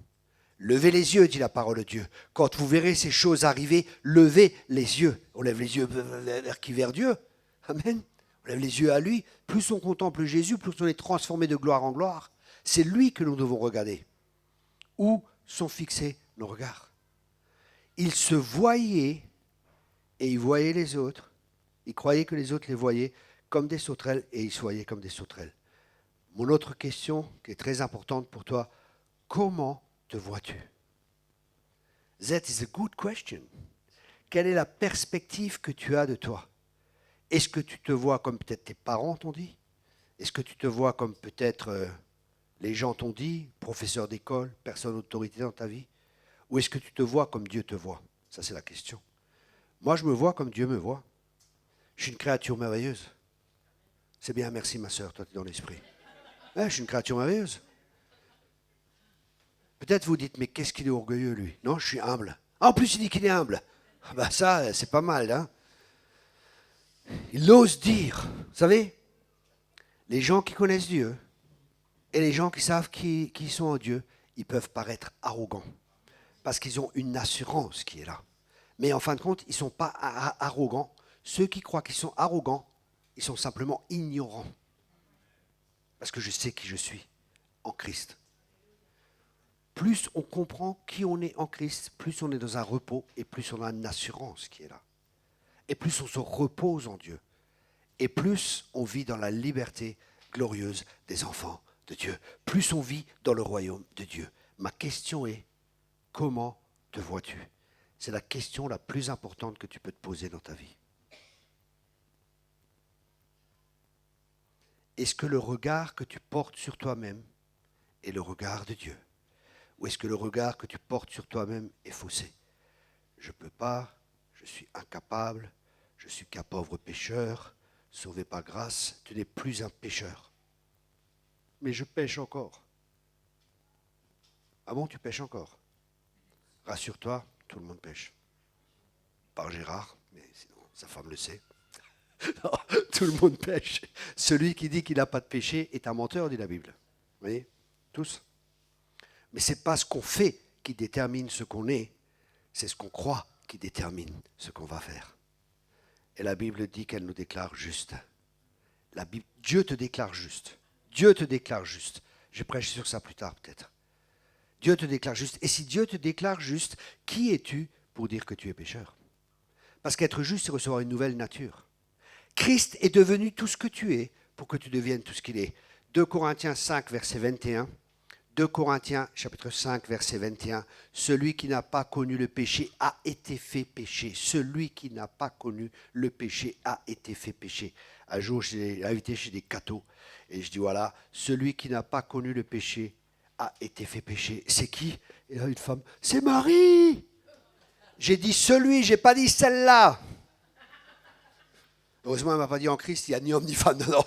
Levez les yeux, dit la parole de Dieu. Quand vous verrez ces choses arriver, levez les yeux. On lève les yeux vers qui? Vers Dieu. Amen. On lève les yeux à lui. Plus on contemple Jésus, plus on est transformé de gloire en gloire. C'est lui que nous devons regarder. Où sont fixés nos regards? Il se voyait et il voyait les autres. Il croyait que les autres les voyaient comme des sauterelles et ils se voyaient comme des sauterelles. Mon autre question, qui est très importante pour toi, comment te vois-tu? That is a good question. Quelle est la perspective que tu as de toi? Est-ce que tu te vois comme peut-être tes parents t'ont dit? Est-ce que tu te vois comme peut-être les gens t'ont dit, professeur d'école, personne d'autorité dans ta vie? Ou est-ce que tu te vois comme Dieu te voit? Ça, c'est la question. Moi, je me vois comme Dieu me voit. Je suis une créature merveilleuse. C'est bien, merci ma sœur, toi tu es dans l'esprit. Ouais, je suis une créature merveilleuse. Peut-être vous dites, mais qu'est-ce qu'il est orgueilleux lui? Non, je suis humble. Ah, en plus, il dit qu'il est humble. Ah ben ça, c'est pas mal, hein. Il ose dire, vous savez, les gens qui connaissent Dieu et les gens qui savent qui sont en Dieu, ils peuvent paraître arrogants parce qu'ils ont une assurance qui est là. Mais en fin de compte, ils ne sont pas arrogants. Ceux qui croient qu'ils sont arrogants, ils sont simplement ignorants. Parce que je sais qui je suis en Christ. Plus on comprend qui on est en Christ, plus on est dans un repos et plus on a une assurance qui est là. Et plus on se repose en Dieu. Et plus on vit dans la liberté glorieuse des enfants de Dieu. Plus on vit dans le royaume de Dieu. Ma question est, comment te vois-tu? C'est la question la plus importante que tu peux te poser dans ta vie. Est-ce que le regard que tu portes sur toi-même est le regard de Dieu? Ou est-ce que le regard que tu portes sur toi-même est faussé? Je ne peux pas, je suis incapable, je suis qu'un pauvre pécheur, sauvé par grâce. Tu n'es plus un pécheur. Mais je pêche encore. Ah bon, tu pêches encore? Rassure-toi, tout le monde pêche. Par Gérard, mais sinon sa femme le sait. Non, tout le monde pêche. Celui qui dit qu'il n'a pas de péché est un menteur, dit la Bible. Vous voyez? Tous. Mais ce n'est pas ce qu'on fait qui détermine ce qu'on est, c'est ce qu'on croit qui détermine ce qu'on va faire. Et la Bible dit qu'elle nous déclare juste. Dieu te déclare juste. Dieu te déclare juste. Je prêche sur ça plus tard peut-être. Dieu te déclare juste. Et si Dieu te déclare juste, qui es-tu pour dire que tu es pécheur? Parce qu'être juste, c'est recevoir une nouvelle nature. Christ est devenu tout ce que tu es pour que tu deviennes tout ce qu'il est. 2 Corinthiens 5, verset 21. 2 Corinthiens chapitre 5, verset 21. Celui qui n'a pas connu le péché a été fait péché. Celui qui n'a pas connu le péché a été fait péché. Un jour, j'ai invité chez des cathos et je dis voilà, celui qui n'a pas connu le péché a été fait péché. C'est qui? Et là, une femme, c'est Marie. J'ai dit celui, j'ai pas dit celle-là. Heureusement, elle ne m'a pas dit en Christ, il n'y a ni homme ni femme. Non, non.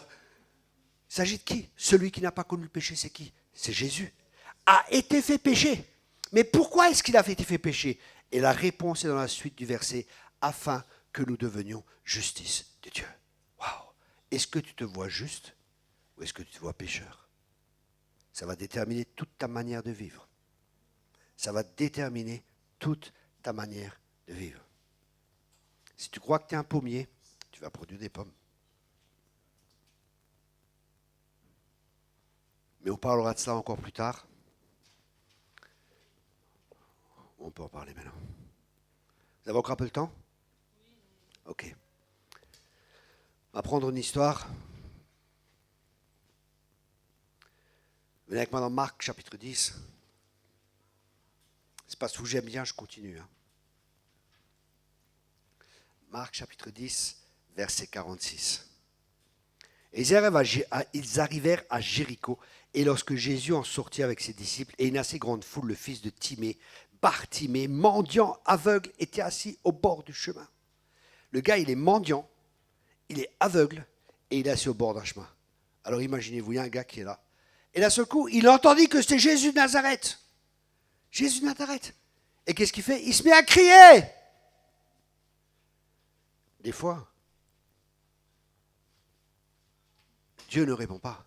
Il s'agit de qui? Celui qui n'a pas connu le péché, c'est qui? C'est Jésus. A été fait péché. Mais pourquoi est-ce qu'il a été fait pécher? Et la réponse est dans la suite du verset, afin que nous devenions justice de Dieu. Waouh! Est-ce que tu te vois juste ou est-ce que tu te vois pécheur? Ça va déterminer toute ta manière de vivre. Ça va déterminer toute ta manière de vivre. Si tu crois que tu es un pommier, tu vas produire des pommes. Mais on parlera de cela encore plus tard. On peut en parler maintenant. Vous avez encore un peu de temps? Ok. On va prendre une histoire. Venez avec moi dans Marc chapitre 10. C'est parce que j'aime bien, je continue. Marc chapitre 10, verset 46. Et ils arrivèrent à Jéricho, et lorsque Jésus en sortit avec ses disciples, et une assez grande foule, le fils de Timée, Bartimée, mendiant aveugle, était assis au bord du chemin. Le gars, il est mendiant, il est aveugle, et il est assis au bord d'un chemin. Alors imaginez-vous, il y a un gars qui est là. Et d'un seul coup, il entendit que c'était Jésus de Nazareth. Jésus de Nazareth. Et qu'est-ce qu'il fait? Il se met à crier. Des fois, Dieu ne répond pas.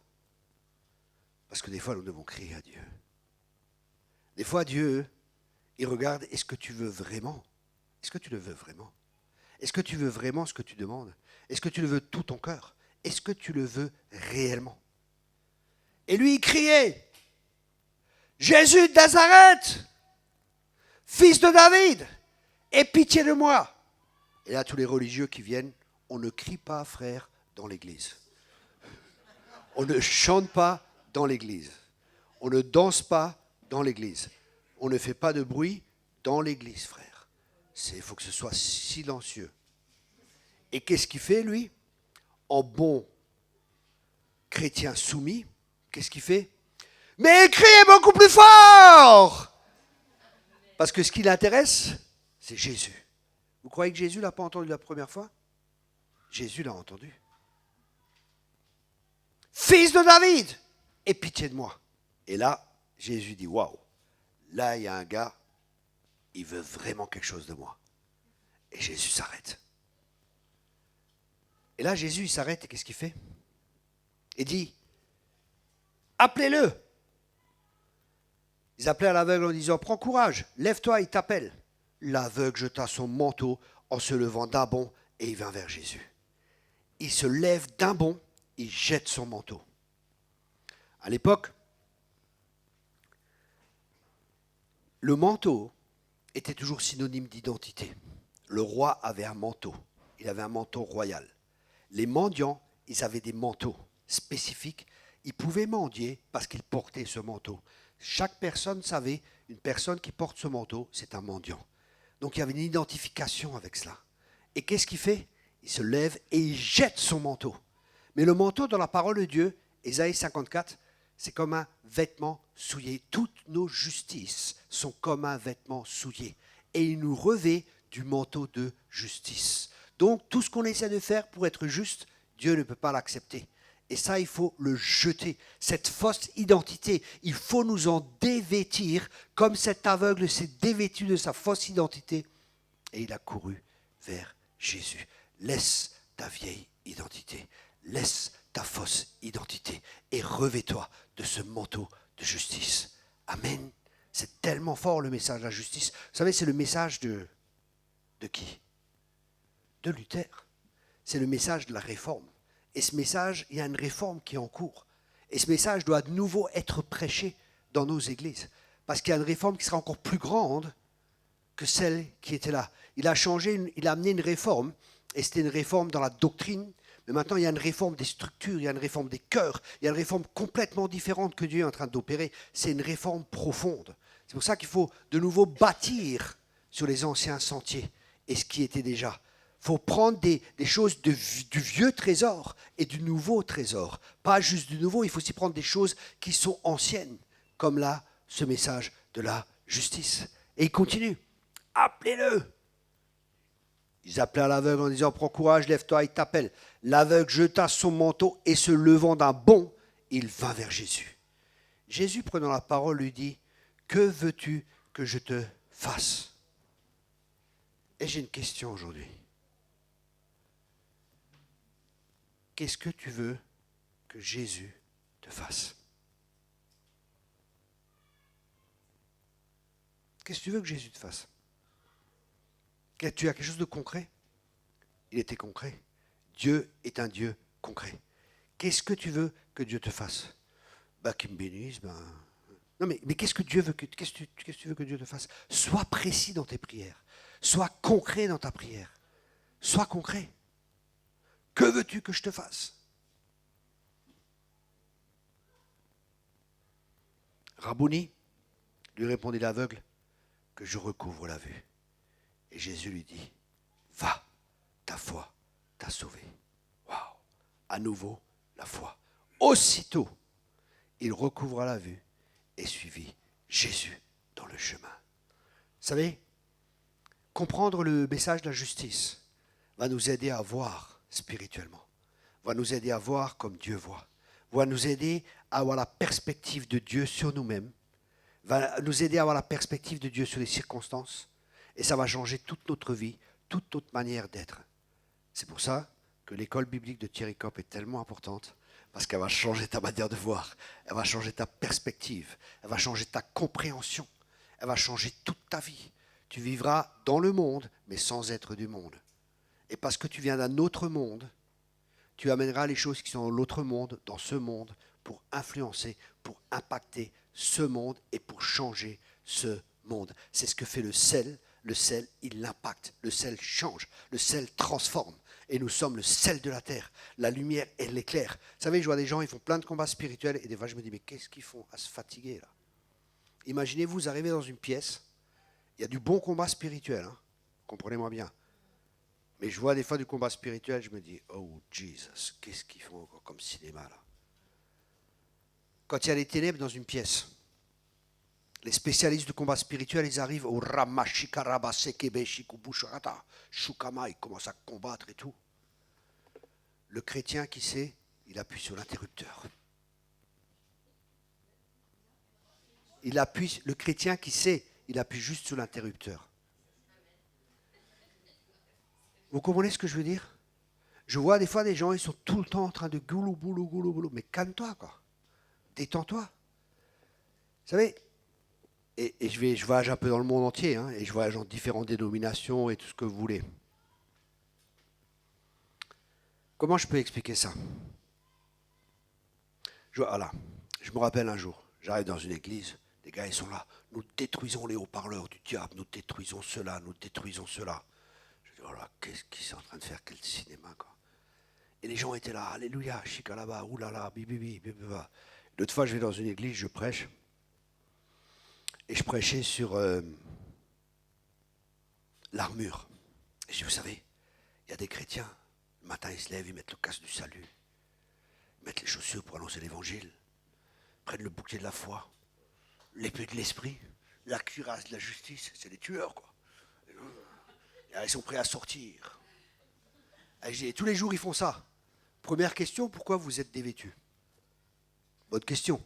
Parce que des fois, nous devons crier à Dieu. Des fois, Dieu, il regarde, est-ce que tu veux vraiment? Est-ce que tu le veux vraiment? Est-ce que tu veux vraiment ce que tu demandes? Est-ce que tu le veux tout ton cœur? Est-ce que tu le veux réellement? Et lui, il criait, Jésus de Nazareth, fils de David, aie pitié de moi. Et là, tous les religieux qui viennent, on ne crie pas, frère, dans l'église. On ne chante pas dans l'église. On ne danse pas dans l'église. On ne fait pas de bruit dans l'église, frère. Il faut que ce soit silencieux. Et qu'est-ce qu'il fait, lui? En bon chrétien soumis, qu'est-ce qu'il fait? Mais criez beaucoup plus fort! Parce que ce qui l'intéresse, c'est Jésus. Vous croyez que Jésus ne l'a pas entendu la première fois? Jésus l'a entendu. Fils de David, aie pitié de moi. Et là, Jésus dit, waouh, là, il y a un gars, il veut vraiment quelque chose de moi. Et Jésus s'arrête. Et là, Jésus, il s'arrête et qu'est-ce qu'il fait? Il dit, appelez-le. Ils appelaient à l'aveugle en disant, prends courage, lève-toi, il t'appelle. L'aveugle jeta son manteau en se levant d'un bond et il vint vers Jésus. Il se lève d'un bond, il jette son manteau. À l'époque, le manteau était toujours synonyme d'identité. Le roi avait un manteau, il avait un manteau royal. Les mendiants, ils avaient des manteaux spécifiques. Ils pouvaient mendier parce qu'ils portaient ce manteau. Chaque personne savait, une personne qui porte ce manteau, c'est un mendiant. Donc il y avait une identification avec cela. Et qu'est-ce qu'il fait? Il se lève et il jette son manteau. Mais le manteau, dans la parole de Dieu, Ésaïe 54, c'est comme un vêtement souillé. Toutes nos justices sont comme un vêtement souillé. Et il nous revêt du manteau de justice. Donc tout ce qu'on essaie de faire pour être juste, Dieu ne peut pas l'accepter. Et ça, il faut le jeter. Cette fausse identité, il faut nous en dévêtir comme cet aveugle s'est dévêtu de sa fausse identité. Et il a couru vers Jésus. Laisse ta vieille identité. Laisse ta fausse identité et revêt-toi de ce manteau de justice. Amen. C'est tellement fort le message de la justice. Vous savez, c'est le message de qui? De Luther. C'est le message de la réforme. Et ce message, il y a une réforme qui est en cours. Et ce message doit de nouveau être prêché dans nos églises. Parce qu'il y a une réforme qui sera encore plus grande que celle qui était là. Il a changé, il a amené une réforme. Et c'était une réforme dans la doctrine. Mais maintenant, il y a une réforme des structures, il y a une réforme des cœurs. Il y a une réforme complètement différente que Dieu est en train d'opérer. C'est une réforme profonde. C'est pour ça qu'il faut de nouveau bâtir sur les anciens sentiers et ce qui était déjà. Il faut prendre des choses du vieux trésor et du nouveau trésor. Pas juste du nouveau, il faut aussi prendre des choses qui sont anciennes, comme là, ce message de la justice. Et il continue. Appelez-le. Ils appelaient à l'aveugle en disant, prends courage, lève-toi, il t'appelle. L'aveugle jeta son manteau et se levant d'un bond, il vint vers Jésus. Jésus, prenant la parole, lui dit, que veux-tu que je te fasse? Et j'ai une question aujourd'hui. Qu'est-ce que tu veux que Jésus te fasse? Qu'est-ce que tu veux que Jésus te fasse? Tu as quelque chose de concret? Il était concret. Dieu est un Dieu concret. Qu'est-ce que tu veux que Dieu te fasse? Qu'il me bénisse, Non, mais qu'est-ce que Dieu veut qu'est-ce que tu veux que Dieu te fasse? Sois précis dans tes prières. Sois concret dans ta prière. Sois concret. Que veux-tu que je te fasse? Rabouni, lui répondit l'aveugle, que je recouvre la vue. Et Jésus lui dit, va, ta foi t'a sauvé. Waouh! À nouveau, la foi. Aussitôt, il recouvra la vue et suivit Jésus dans le chemin. Vous savez, comprendre le message de la justice va nous aider à voir spirituellement, va nous aider à voir comme Dieu voit, va nous aider à avoir la perspective de Dieu sur nous-mêmes, va nous aider à avoir la perspective de Dieu sur les circonstances, et ça va changer toute notre vie, toute notre manière d'être. C'est pour ça que l'école biblique de Thierry Kopp est tellement importante, parce qu'elle va changer ta manière de voir, elle va changer ta perspective, elle va changer ta compréhension, elle va changer toute ta vie. Tu vivras dans le monde, mais sans être du monde. Et parce que tu viens d'un autre monde, tu amèneras les choses qui sont dans l'autre monde, dans ce monde, pour influencer, pour impacter ce monde et pour changer ce monde. C'est ce que fait le sel. Le sel, il l'impacte. Le sel change. Le sel transforme. Et nous sommes le sel de la terre. La lumière et l'éclair. Vous savez, je vois des gens, ils font plein de combats spirituels et des fois je me dis, mais qu'est-ce qu'ils font à se fatiguer là? Imaginez-vous, vous arrivez dans une pièce, il y a du bon combat spirituel, hein, comprenez-moi bien. Mais je vois des fois du combat spirituel, je me dis, oh Jesus, qu'est-ce qu'ils font encore comme cinéma là? Quand il y a des ténèbres dans une pièce, les spécialistes du combat spirituel, ils arrivent au Ramashikaraba Sekebe Shikubusharata, Shukama, ils commencent à combattre et tout. Le chrétien qui sait, il appuie sur l'interrupteur. Le chrétien qui sait, il appuie juste sur l'interrupteur. Vous comprenez ce que je veux dire? Je vois des fois des gens, ils sont tout le temps en train de goulou, boulou, goulou, boulou. Mais calme-toi, quoi. Détends-toi. Vous savez, et je voyage un peu dans le monde entier, hein, et je voyage dans différentes dénominations et tout ce que vous voulez. Comment je peux expliquer ça? Voilà. Je me rappelle un jour, j'arrive dans une église, les gars, ils sont là. Nous détruisons les haut-parleurs du diable, nous détruisons cela, nous détruisons cela. Je dis, voilà, qu'est-ce qu'ils sont en train de faire? Quel cinéma, quoi. Et les gens étaient là, alléluia, chikalaba, oulala, bibibi, bibiba. L'autre fois, je vais dans une église, je prêche. Et je prêchais sur l'armure. Et je dis, vous savez, il y a des chrétiens, le matin, ils se lèvent, ils mettent le casque du salut, ils mettent les chaussures pour annoncer l'évangile, prennent le bouclier de la foi, l'épée de l'esprit, la cuirasse de la justice, c'est des tueurs, quoi. Et ils sont prêts à sortir. Et tous les jours, ils font ça. Première question, pourquoi vous êtes dévêtus? Bonne question.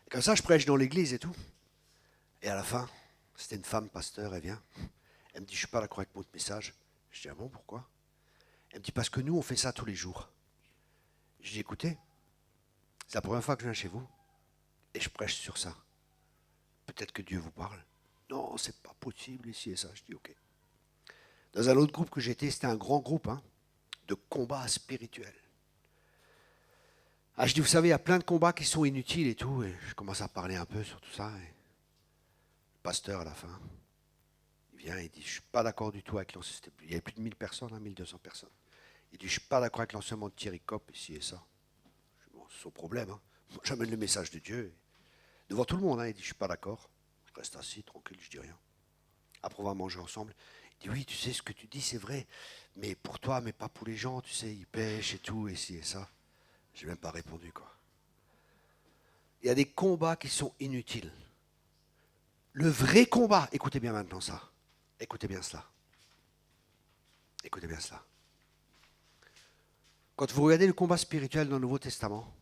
Et comme ça, je prêche dans l'église et tout. Et à la fin, c'était une femme, pasteur, elle vient. Elle me dit, je ne suis pas d'accord avec votre message. Je dis, ah bon, pourquoi? Elle me dit, parce que nous, on fait ça tous les jours. Je dis, écoutez, c'est la première fois que je viens chez vous et je prêche sur ça. Peut-être que Dieu vous parle. Non, c'est pas possible ici et ça. Je dis, ok. Dans un autre groupe que j'étais, c'était un grand groupe de combats spirituels. Je dis, vous savez, il y a plein de combats qui sont inutiles et tout. Et je commence à parler un peu sur tout ça. Et le pasteur, à la fin, il vient et il dit, je ne suis pas d'accord du tout avec l'enseignement. Il y avait plus de 1000 personnes, 1200 personnes. Il dit, je ne suis pas d'accord avec l'enseignement de Thierry Kopp, ici et ça. Je dis, bon, c'est son problème. Moi, j'amène le message de Dieu. Devant tout le monde, il dit, je ne suis pas d'accord. Je reste assis, tranquille, je ne dis rien. Après, on va manger ensemble. Il dit, oui, tu sais, ce que tu dis, c'est vrai. Mais pour toi, mais pas pour les gens, tu sais, ils pêchent et tout, et ci et ça. Je n'ai même pas répondu, quoi. Il y a des combats qui sont inutiles. Le vrai combat, écoutez bien maintenant ça. Écoutez bien cela. Écoutez bien cela. Quand vous regardez le combat spirituel dans le Nouveau Testament,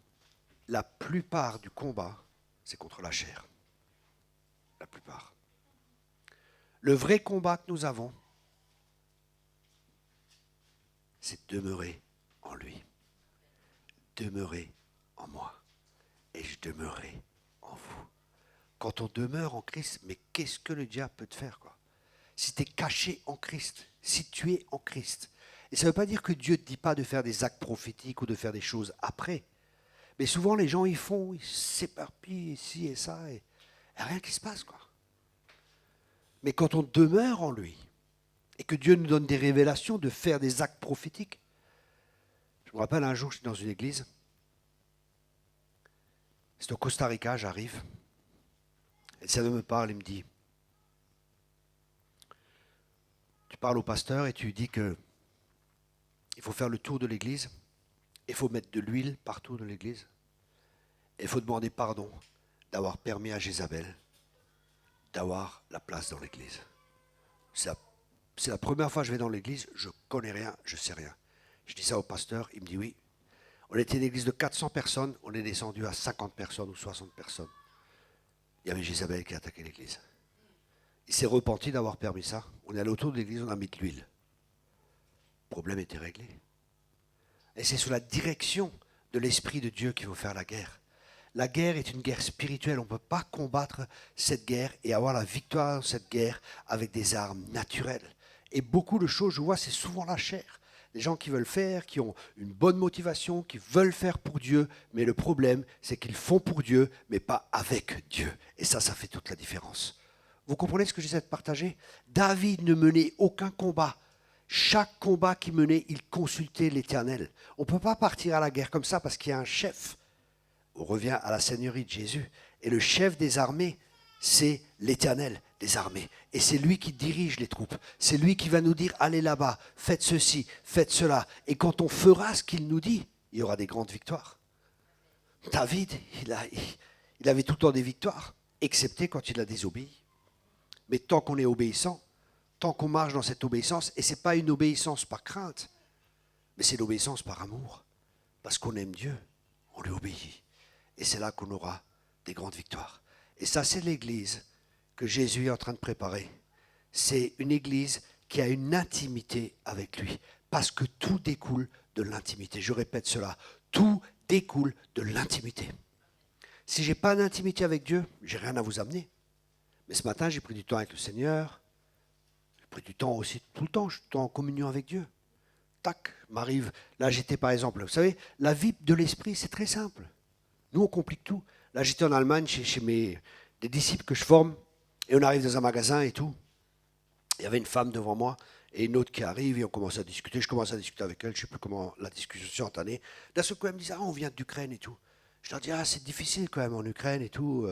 la plupart du combat, c'est contre la chair. La plupart. Le vrai combat que nous avons, c'est demeurer en lui. Demeurer en moi. Et je demeurerai en vous. Quand on demeure en Christ, mais qu'est-ce que le diable peut te faire, quoi? Si tu es caché en Christ, si tu es en Christ. Et ça ne veut pas dire que Dieu ne te dit pas de faire des actes prophétiques ou de faire des choses après. Mais souvent, les gens, ils s'éparpillent ici et ça, et il n'y a rien qui se passe, quoi. Mais quand on demeure en lui, et que Dieu nous donne des révélations de faire des actes prophétiques. Je me rappelle un jour, j'étais dans une église. C'est au Costa Rica, j'arrive. Et le Seigneur me parle, il me dit, tu parles au pasteur et tu lui dis que il faut faire le tour de l'église, il faut mettre de l'huile partout dans l'église, et il faut demander pardon d'avoir permis à Jézabel d'avoir la place dans l'église. C'est la première fois que je vais dans l'église, je ne connais rien, je ne sais rien. Je dis ça au pasteur, il me dit oui. On était une église de 400 personnes, on est descendu à 50 personnes ou 60 personnes. Il y avait Jézabel qui a attaqué l'église. Il s'est repenti d'avoir permis ça. On est allé autour de l'église, on a mis de l'huile. Le problème était réglé. Et c'est sous la direction de l'Esprit de Dieu qu'il faut faire la guerre. La guerre est une guerre spirituelle. On ne peut pas combattre cette guerre et avoir la victoire dans cette guerre avec des armes naturelles. Et beaucoup de choses, je vois, c'est souvent la chair. Des gens qui veulent faire, qui ont une bonne motivation, qui veulent faire pour Dieu, mais le problème, c'est qu'ils font pour Dieu, mais pas avec Dieu. Et ça fait toute la différence. Vous comprenez ce que j'essaie de partager? David ne menait aucun combat. Chaque combat qu'il menait, il consultait l'Éternel. On ne peut pas partir à la guerre comme ça parce qu'il y a un chef. On revient à la seigneurie de Jésus. Et le chef des armées, c'est l'Éternel des armées. Et c'est lui qui dirige les troupes. C'est lui qui va nous dire, allez là-bas, faites ceci, faites cela. Et quand on fera ce qu'il nous dit, il y aura des grandes victoires. David, il avait tout le temps des victoires, excepté quand il a désobéi. Mais tant qu'on est obéissant, tant qu'on marche dans cette obéissance, et ce n'est pas une obéissance par crainte, mais c'est l'obéissance par amour. Parce qu'on aime Dieu, on lui obéit. Et c'est là qu'on aura des grandes victoires. Et ça, c'est l'église que Jésus est en train de préparer. C'est une église qui a une intimité avec lui. Parce que tout découle de l'intimité. Je répète cela. Tout découle de l'intimité. Si je n'ai pas d'intimité avec Dieu, je n'ai rien à vous amener. Mais ce matin, j'ai pris du temps avec le Seigneur. J'ai pris du temps aussi, tout le temps, je suis tout le temps en communion avec Dieu. Tac, m'arrive. Là, j'étais par exemple, vous savez, la vie de l'esprit, c'est très simple. Nous, on complique tout. Là, j'étais en Allemagne chez des disciples que je forme, et on arrive dans un magasin et tout. Il y avait une femme devant moi, et une autre qui arrive, et on commence à discuter. Je commence à discuter avec elle, je ne sais plus comment la discussion s'est entamée. D'un seul coup, elle me dit, on vient d'Ukraine et tout. Je leur dis, c'est difficile quand même en Ukraine et tout,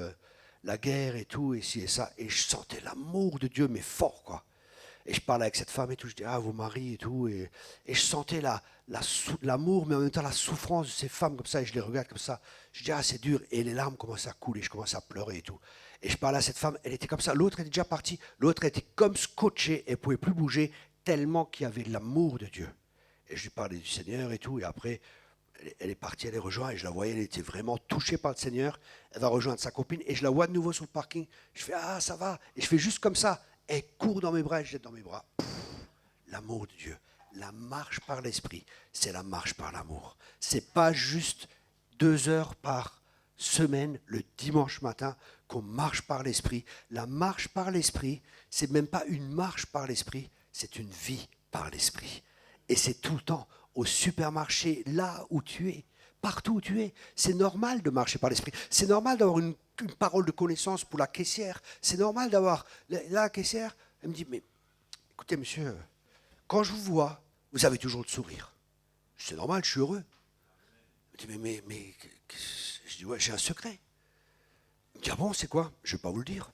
la guerre et tout, et ci et ça. Et je sentais l'amour de Dieu, mais fort, quoi. Et je parlais avec cette femme et tout, je dis, vos maris et tout. Et je sentais l'amour, mais en même temps la souffrance de ces femmes comme ça, et je les regarde comme ça. Je dis, c'est dur. Et les larmes commencent à couler, je commence à pleurer et tout. Et je parlais à cette femme, elle était comme ça. L'autre était déjà partie, l'autre était comme scotchée, elle ne pouvait plus bouger, tellement qu'il y avait l'amour de Dieu. Et je lui parlais du Seigneur et tout, et après, elle est partie, elle est rejointe, et je la voyais, elle était vraiment touchée par le Seigneur. Elle va rejoindre sa copine, et je la vois de nouveau sur le parking. Je fais, ça va. Et je fais juste comme ça. Elle court dans mes bras, elle jette dans mes bras. L'amour de Dieu, la marche par l'esprit, c'est la marche par l'amour. C'est pas juste 2 heures par semaine, le dimanche matin, qu'on marche par l'esprit. La marche par l'esprit, c'est même pas une marche par l'esprit, c'est une vie par l'esprit. Et c'est tout le temps, au supermarché, là où tu es, partout où tu es. C'est normal de marcher par l'esprit. C'est normal d'avoir une parole de connaissance pour la caissière. C'est normal d'avoir... La caissière, elle me dit, mais écoutez monsieur, quand je vous vois, vous avez toujours le sourire. C'est normal, je suis heureux. Elle me dit, mais je dis, ouais, j'ai un secret. Elle me dit, bon, c'est quoi? Je ne vais pas vous le dire.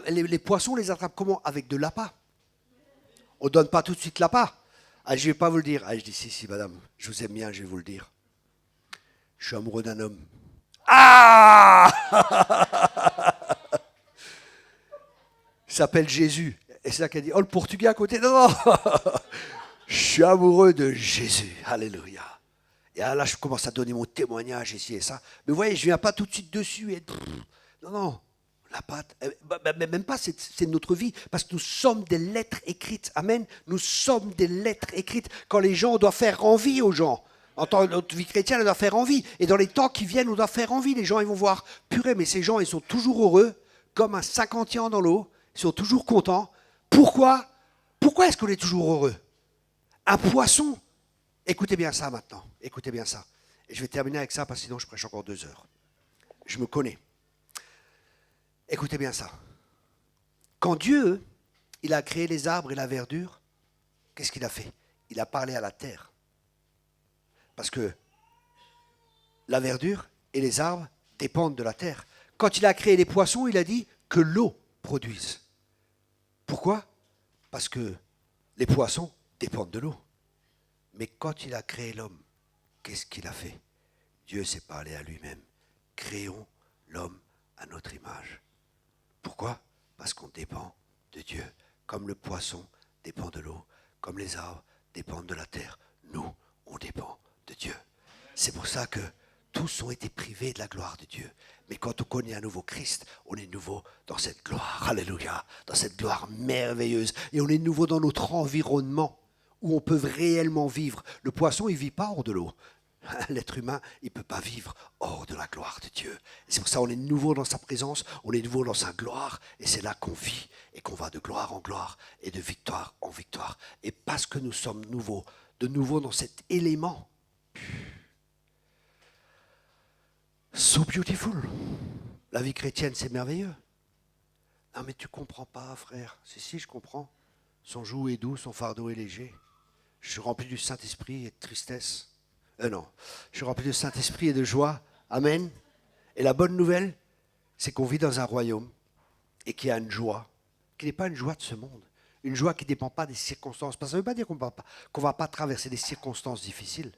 Les poissons, on les attrape comment? Avec de l'appât. On ne donne pas tout de suite l'appât. Je ne vais pas vous le dire. Je dis, si, madame, je vous aime bien, je vais vous le dire. Je suis amoureux d'un homme. Il s'appelle Jésus. Et c'est là qu'elle dit, le portugais à côté. Non. Je suis amoureux de Jésus. Alléluia. Et là, je commence à donner mon témoignage ici et ça. Mais vous voyez, je ne viens pas tout de suite dessus. Non. La pâte, mais même pas, c'est notre vie, parce que nous sommes des lettres écrites. Amen. Nous sommes des lettres écrites. Quand les gens, on doit faire envie aux gens. En tant que notre vie chrétienne, on doit faire envie. Et dans les temps qui viennent, on doit faire envie. Les gens, ils vont voir, purée, mais ces gens, ils sont toujours heureux, comme un 50 ans dans l'eau. Ils sont toujours contents. Pourquoi? Pourquoi est-ce qu'on est toujours heureux? Un poisson. Écoutez bien ça maintenant. Écoutez bien ça. Et je vais terminer avec ça, parce que sinon, je prêche encore 2 heures. Je me connais. Écoutez bien ça. Quand Dieu, il a créé les arbres et la verdure, qu'est-ce qu'il a fait? Il a parlé à la terre. Parce que la verdure et les arbres dépendent de la terre. Quand il a créé les poissons, il a dit que l'eau produise. Pourquoi? Parce que les poissons dépendent de l'eau. Mais quand il a créé l'homme, qu'est-ce qu'il a fait? Dieu s'est parlé à lui-même. Créons l'homme à notre image. Pourquoi? Parce qu'on dépend de Dieu. Comme le poisson dépend de l'eau, comme les arbres dépendent de la terre. Nous, on dépend de Dieu. C'est pour ça que tous ont été privés de la gloire de Dieu. Mais quand on connaît à nouveau Christ, on est nouveau dans cette gloire. Alléluia. Dans cette gloire merveilleuse. Et on est nouveau dans notre environnement où on peut réellement vivre. Le poisson, il ne vit pas hors de l'eau. L'être humain, il ne peut pas vivre hors de la gloire de Dieu. Et c'est pour ça qu'on est nouveau dans sa présence, on est nouveau dans sa gloire, et c'est là qu'on vit, et qu'on va de gloire en gloire, et de victoire en victoire. Et parce que nous sommes nouveaux, de nouveau dans cet élément. So beautiful. La vie chrétienne, c'est merveilleux. Non mais tu comprends pas, frère. Si, je comprends. Son joug est doux, son fardeau est léger. Je suis rempli du Saint-Esprit et de tristesse. Non, je suis rempli de Saint-Esprit et de joie. Amen. Et la bonne nouvelle, c'est qu'on vit dans un royaume et qu'il y a une joie qui n'est pas une joie de ce monde. Une joie qui ne dépend pas des circonstances. Parce que ça ne veut pas dire qu'on ne va pas traverser des circonstances difficiles.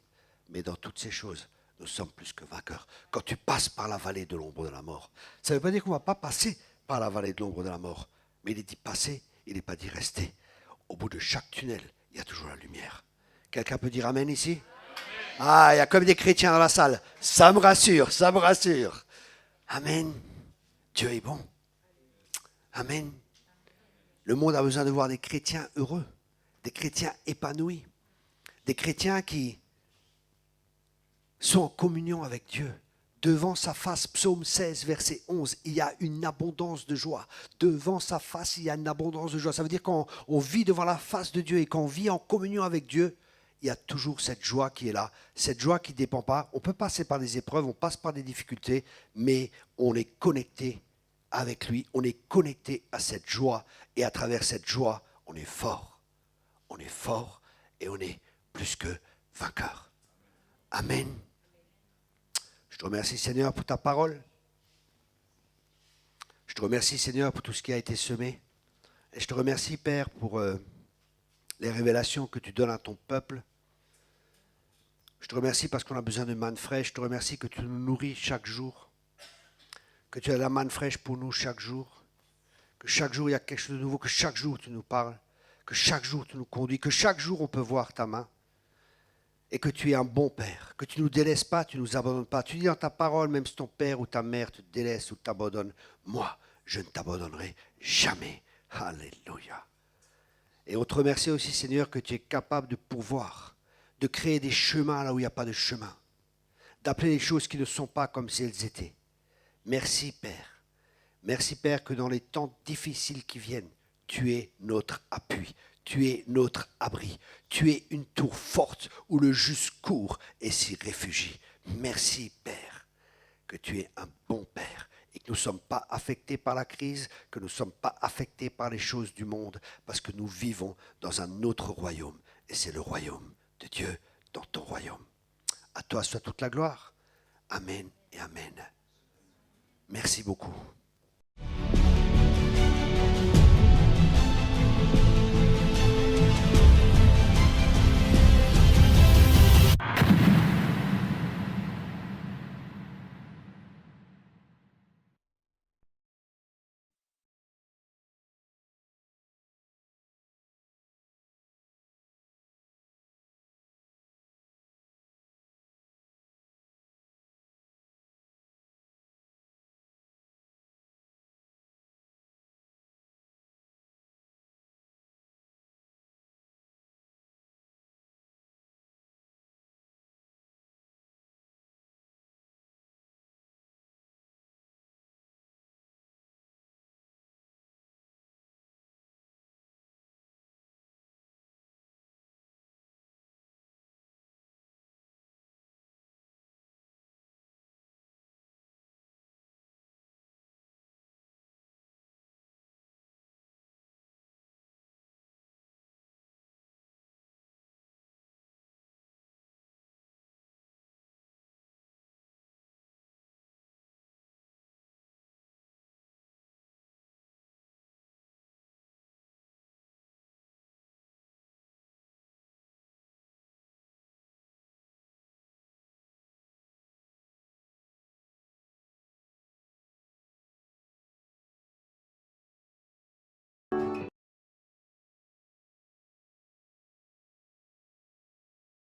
Mais dans toutes ces choses, nous sommes plus que vainqueurs. Quand tu passes par la vallée de l'ombre de la mort, ça ne veut pas dire qu'on ne va pas passer par la vallée de l'ombre de la mort. Mais il est dit passer, il n'est pas dit rester. Au bout de chaque tunnel, il y a toujours la lumière. Quelqu'un peut dire amen ici? Ah, il y a comme des chrétiens dans la salle. Ça me rassure, ça me rassure. Amen. Dieu est bon. Amen. Le monde a besoin de voir des chrétiens heureux, des chrétiens épanouis, des chrétiens qui sont en communion avec Dieu. Devant sa face, psaume 16, verset 11, il y a une abondance de joie. Devant sa face, il y a une abondance de joie. Ça veut dire qu'on vit devant la face de Dieu et qu'on vit en communion avec Dieu, il y a toujours cette joie qui est là, cette joie qui ne dépend pas. On peut passer par des épreuves, on passe par des difficultés, mais on est connecté avec lui, on est connecté à cette joie, et à travers cette joie, on est fort. On est fort et on est plus que vainqueur. Amen. Je te remercie, Seigneur, pour ta parole. Je te remercie, Seigneur, pour tout ce qui a été semé. Et je te remercie, Père, pour les révélations que tu donnes à ton peuple. Je te remercie parce qu'on a besoin de manne fraîche. Je te remercie que tu nous nourris chaque jour. Que tu as la manne fraîche pour nous chaque jour. Que chaque jour, il y a quelque chose de nouveau. Que chaque jour, tu nous parles. Que chaque jour, tu nous conduis. Que chaque jour, on peut voir ta main. Et que tu es un bon Père. Que tu ne nous délaisses pas, tu ne nous abandonnes pas. Tu dis dans ta parole, même si ton père ou ta mère te délaisse ou t'abandonne, moi, je ne t'abandonnerai jamais. Alléluia. Et on te remercie aussi, Seigneur, que tu es capable de pourvoir, de créer des chemins là où il n'y a pas de chemin, d'appeler les choses qui ne sont pas comme si elles étaient. Merci, Père. Merci, Père, que dans les temps difficiles qui viennent, tu es notre appui, tu es notre abri, tu es une tour forte où le juste court et s'y réfugie. Merci, Père, que tu es un bon Père et que nous ne sommes pas affectés par la crise, que nous ne sommes pas affectés par les choses du monde, parce que nous vivons dans un autre royaume, et c'est le royaume de Dieu dans ton royaume. À toi soit toute la gloire. Amen et amen. Merci beaucoup.